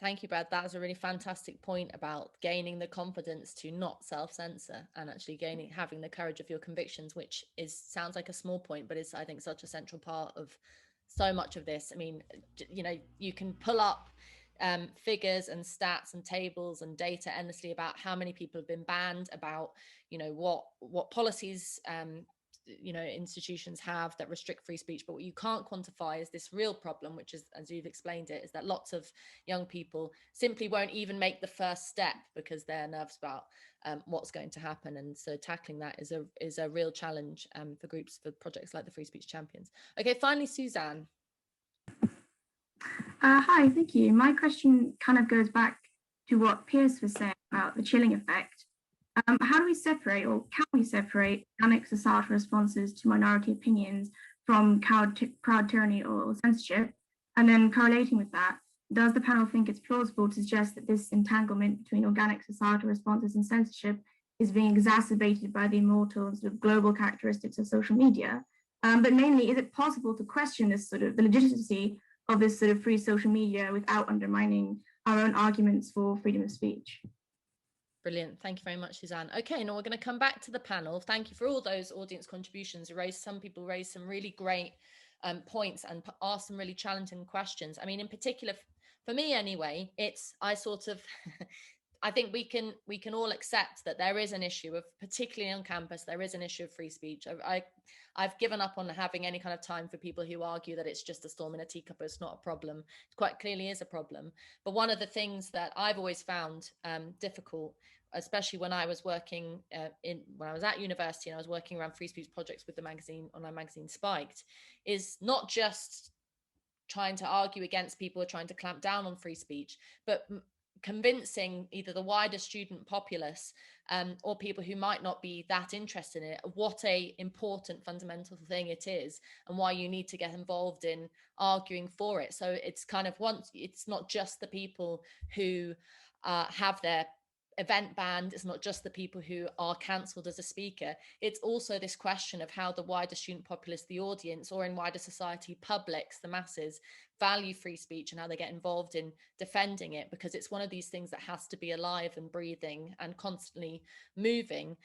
Speaker 1: Thank you, Brad. That was a really fantastic point about gaining the confidence to not self-censor and actually having the courage of your convictions, which sounds like a small point, but is, I think, such a central part of so much of this. I mean, you know, you can pull up figures and stats and tables and data endlessly about how many people have been banned, about, you know, what policies you know, institutions have that restrict free speech. But what you can't quantify is this real problem, which is, as you've explained it, is that lots of young people simply won't even make the first step because they're nervous about what's going to happen. And so tackling that is a real challenge for projects like the Free Speech Champions. Okay, finally, Suzanne.
Speaker 16: Hi, thank you. My question kind of goes back to what Pierce was saying about the chilling effect. How do we separate, or can we separate, dynamic societal responses to minority opinions from crowd tyranny or censorship? And then correlating with that, does the panel think it's plausible to suggest that this entanglement between organic societal responses and censorship is being exacerbated by the immortal sort of global characteristics of social media? But mainly, is it possible to question this sort of the legitimacy of this sort of free social media without undermining our own arguments for freedom of speech?
Speaker 1: Brilliant. Thank you very much, Suzanne. Okay, now we're going to come back to the panel. Thank you for all those audience contributions. Some people raised some really great points and asked some really challenging questions. I mean, in particular, for me anyway, I think we can all accept that there is an issue of, particularly on campus, there is an issue of free speech. I've given up on having any kind of time for people who argue that it's just a storm in a teacup, it's not a problem. It quite clearly is a problem. But one of the things that I've always found difficult, especially when I was working when I was at university and I was working around free speech projects with the online magazine Spiked, is not just trying to argue against people who are trying to clamp down on free speech, but convincing either the wider student populace or people who might not be that interested in it what a important fundamental thing it is and why you need to get involved in arguing for it. So it's kind of it's not just the people who have their event banned, it's not just the people who are cancelled as a speaker, it's also this question of how the wider student populace, the audience, or in wider society, publics, the masses, value free speech and how they get involved in defending it, because it's one of these things that has to be alive and breathing and constantly moving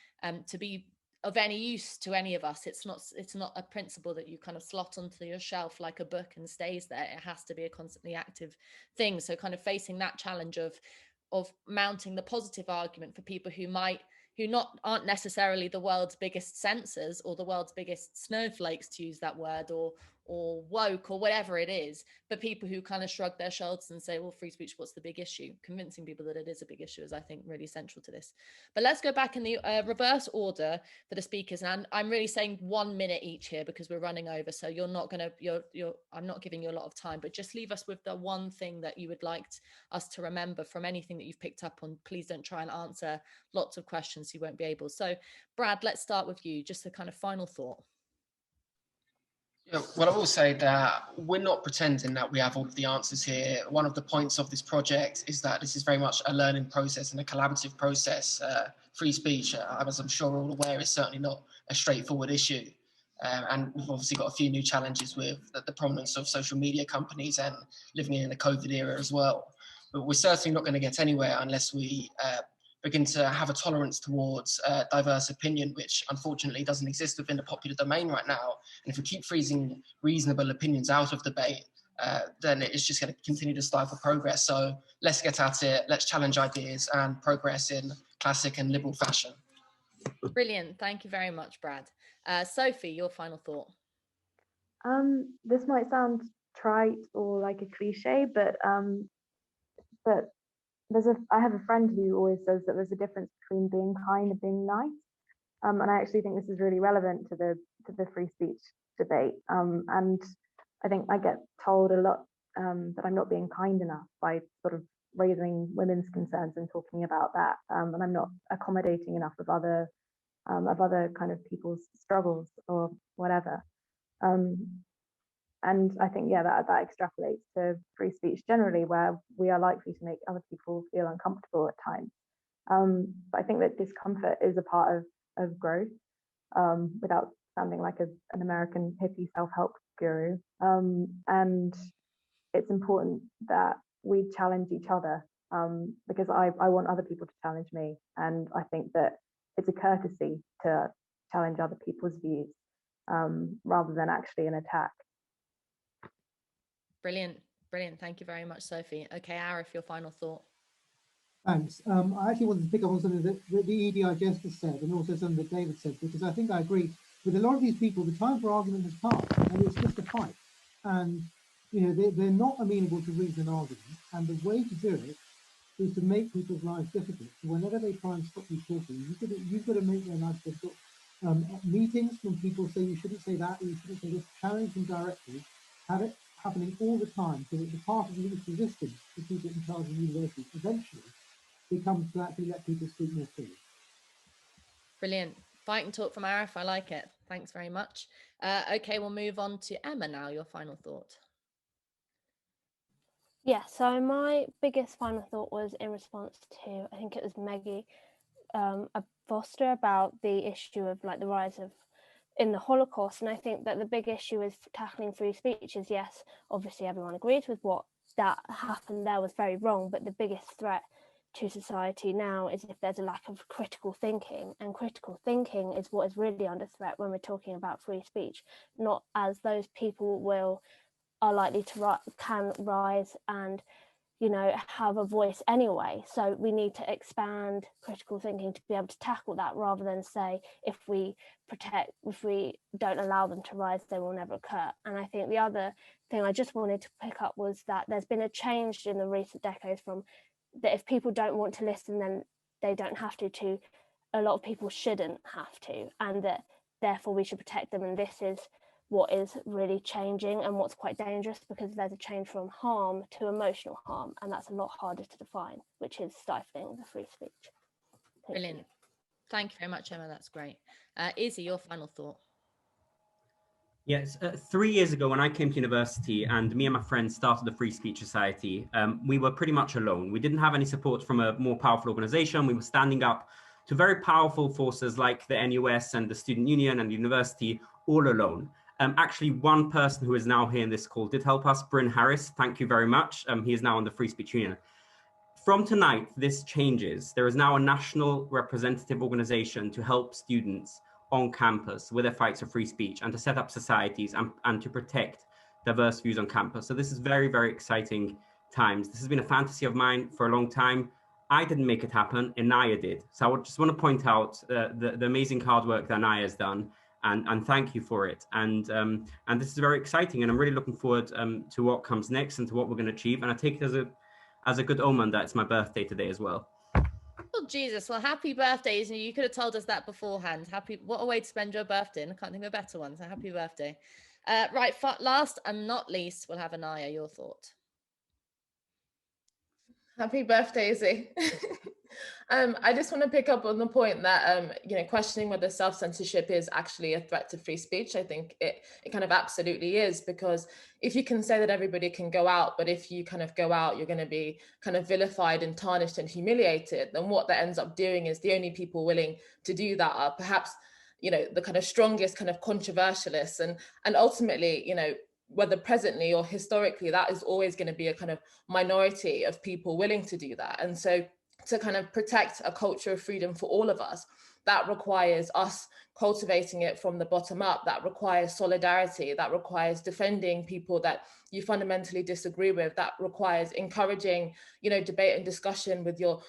Speaker 1: to be of any use to any of us. It's not a principle that you kind of slot onto your shelf like a book and stays there. It has to be a constantly active thing. So kind of facing that challenge of mounting the positive argument for people who aren't necessarily the world's biggest censors or the world's biggest snowflakes, to use that word, or woke or whatever it is, but people who kind of shrug their shoulders and say, well, free speech, what's the big issue? Convincing people that it is a big issue is, I think, really central to this. But let's go back in the reverse order for the speakers. And I'm really saying 1 minute each here because we're running over. So I'm not giving you a lot of time, but just leave us with the one thing that you would like us to remember from anything that you've picked up on. Please don't try and answer lots of questions you won't be able. So Brad, let's start with you. Just a kind of final thought.
Speaker 8: Yeah, well, I will say that we're not pretending that we have all of the answers here. One of the points of this project is that this is very much a learning process and a collaborative process. Free speech, as I'm sure we're all aware, is certainly not a straightforward issue. And we've obviously got a few new challenges with the prominence of social media companies and living in the COVID era as well. But we're certainly not going to get anywhere unless we begin to have a tolerance towards diverse opinion, which unfortunately doesn't exist within the popular domain right now. And if we keep freezing reasonable opinions out of debate, then it's just going to continue to stifle progress. So let's get at it, let's challenge ideas and progress in classic and liberal fashion.
Speaker 1: Brilliant. Thank you very much, Brad. Sophie, your final thought.
Speaker 7: This might sound trite or like a cliche, but I have a friend who always says that there's a difference between being kind and being nice, and I actually think this is really relevant to the free speech debate. And I think I get told a lot that I'm not being kind enough by sort of raising women's concerns and talking about that, and I'm not accommodating enough of other kind of people's struggles or whatever. And I think, yeah, that extrapolates to free speech generally, where we are likely to make other people feel uncomfortable at times. But I think that discomfort is a part of growth, without sounding like an American hippie self-help guru. And it's important that we challenge each other, because I want other people to challenge me, and I think that it's a courtesy to challenge other people's views, rather than actually an attack.
Speaker 1: Brilliant, brilliant. Thank you very much, Sophie. Okay, Arif, your final thought.
Speaker 6: Thanks. I actually wanted to pick up on something that the EDI Justice said, and also something that David said, because I think I agree with a lot of these people. The time for argument has passed, and it's just a fight. And they're not amenable to reason and argument. And the way to do it is to make people's lives difficult. So whenever they try and stop you talking, you've got to make their lives difficult. Meetings when people say you shouldn't say that, or you shouldn't say this, challenge them directly. Have it happening all the time, so that the part of least resistance to people in charge of universities eventually becomes to actually let people speak more freely.
Speaker 1: Brilliant. Fight and talk from Arif. I like it. Thanks very much. Okay, we'll move on to Emma now. Your final thought.
Speaker 5: Yeah, so my biggest final thought was in response to, I think it was Maggie Foster, about the issue of like the rise of in the Holocaust. And I think that the big issue is tackling free speech is, yes, obviously everyone agrees with what that happened there was very wrong, but the biggest threat to society now is if there's a lack of critical thinking, and critical thinking is what is really under threat when we're talking about free speech, not as those people are likely to can rise and have a voice anyway. So we need to expand critical thinking to be able to tackle that, rather than say if we don't allow them to rise, they will never occur. And I think the other thing I just wanted to pick up was that there's been a change in the recent decades from that if people don't want to listen, then they don't have to a lot of people shouldn't have to, and that therefore we should protect them. And this is what is really changing and what's quite dangerous, because there's a change from harm to emotional harm, and that's a lot harder to define, which is stifling the free speech.
Speaker 1: Brilliant. Thank you very much, Emma. That's great. Izzy, your final thought.
Speaker 17: Yes, 3 years ago when I came to university and me and my friends started the Free Speech Society, we were pretty much alone. We didn't have any support from a more powerful organization. We were standing up to very powerful forces like the NUS and the Student Union and the university, all alone. Actually, one person who is now here in this call did help us, Bryn Harris. Thank you very much. He is now on the Free Speech Union. From tonight, this changes. There is now a national representative organization to help students on campus with their fights for free speech and to set up societies and to protect diverse views on campus. So this is very, very exciting times. This has been a fantasy of mine for a long time. I didn't make it happen, Inaya did. So I would just want to point out the amazing hard work that Inaya has done, and thank you for it. And this is very exciting, and I'm really looking forward to what comes next and to what we're going to achieve. And I take it as a good omen that it's my birthday today as well.
Speaker 1: Oh, Jesus. Well, happy birthday. You could have told us that beforehand. What a way to spend your birthday. And I can't think of a better one. So happy birthday. Right. Last and not least, we'll have Inaya, your thought.
Speaker 18: Happy birthday, Izzy. I just want to pick up on the point that, questioning whether self-censorship is actually a threat to free speech. I think it kind of absolutely is, because if you can say that everybody can go out, but if you kind of go out, you're going to be kind of vilified and tarnished and humiliated, then what that ends up doing is the only people willing to do that are perhaps, the kind of strongest kind of controversialists. And ultimately, whether presently or historically, that is always going to be a kind of minority of people willing to do that. And so to kind of protect a culture of freedom for all of us, that requires us cultivating it from the bottom up. That requires solidarity. That requires defending people that you fundamentally disagree with. That requires encouraging, debate and discussion with your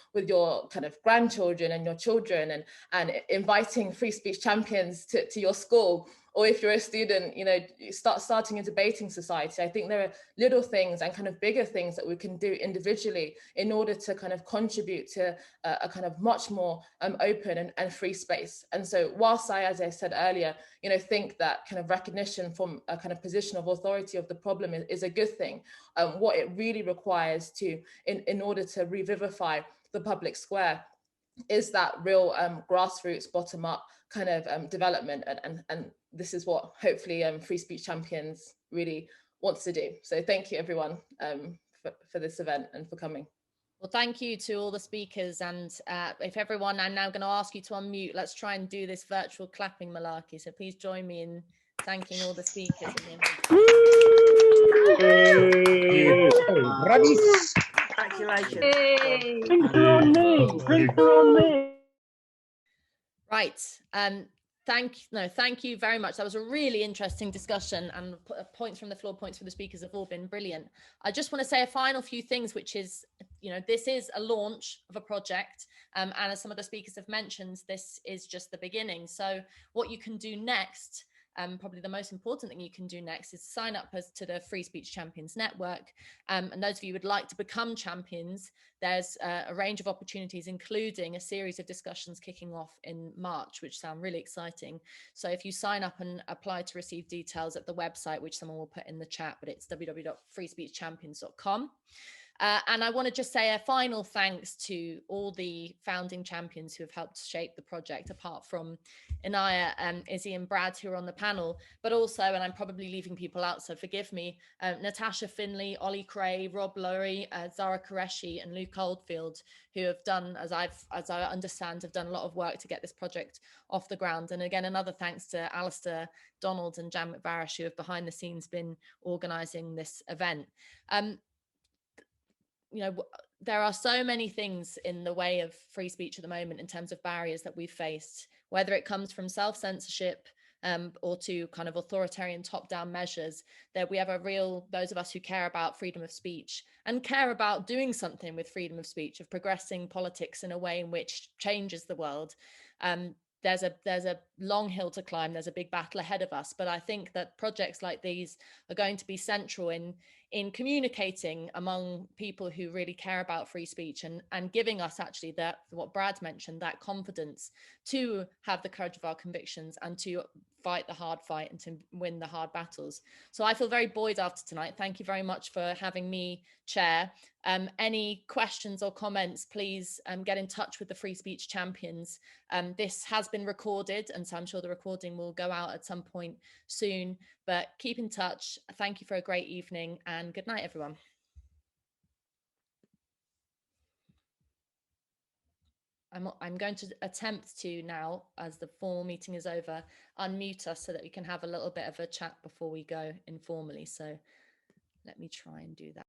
Speaker 18: kind of grandchildren and your children, and inviting free speech champions to your school. Or if you're a student, starting a debating society. I think there are little things and kind of bigger things that we can do individually in order to kind of contribute to a kind of much more open and free space. And so whilst I, as I said earlier, think that kind of recognition from a kind of position of authority of the problem is a good thing, what it really requires in order to revivify the public square is that real grassroots, bottom up kind of development. And this is what hopefully Free Speech Champions really wants to do. So thank you everyone for this event and for coming.
Speaker 1: Well, thank you to all the speakers. And if everyone, I'm now going to ask you to unmute. Let's try and do this virtual clapping malarkey. So please join me in thanking all the speakers.
Speaker 19: Congratulations.
Speaker 12: Hey.
Speaker 19: Drinks are on me. Drinks are on me.
Speaker 1: Right. Thank you very much. That was a really interesting discussion, and points from the floor, points from the speakers have all been brilliant. I just want to say a final few things, which is, this is a launch of a project, and as some of the speakers have mentioned, this is just the beginning. So what you can do next, probably the most important thing you can do next, is sign up to the Free Speech Champions Network. And those of you who would like to become champions, there's a range of opportunities, including a series of discussions kicking off in March, which sound really exciting. So if you sign up and apply to receive details at the website, which someone will put in the chat, but it's www.freespeechchampions.com. And I want to just say a final thanks to all the founding champions who have helped shape the project, apart from Inaya, Izzy and Brad, who are on the panel, but also, and I'm probably leaving people out, so forgive me, Natasha Finley, Ollie Cray, Rob Lowry, Zara Qureshi and Luke Oldfield, who have done, as I understand, have done a lot of work to get this project off the ground. And again, another thanks to Alistair Donald and Jan McVarish, who have behind the scenes been organising this event. There are so many things in the way of free speech at the moment in terms of barriers that we've faced, whether it comes from self-censorship or to kind of authoritarian top-down measures, that we have those of us who care about freedom of speech and care about doing something with freedom of speech, of progressing politics in a way in which changes the world. There's a long hill to climb. There's a big battle ahead of us. But I think that projects like these are going to be central in communicating among people who really care about free speech and giving us actually that, what Brad mentioned, that confidence to have the courage of our convictions and to fight the hard fight and to win the hard battles. So I feel very buoyed after tonight. Thank you very much for having me chair. Any questions or comments, please get in touch with the Free Speech Champions. This has been recorded, and so I'm sure the recording will go out at some point soon, but keep in touch. Thank you for a great evening, and good night, everyone. I'm going to attempt to now, as the formal meeting is over, unmute us so that we can have a little bit of a chat before we go informally. So let me try and do that.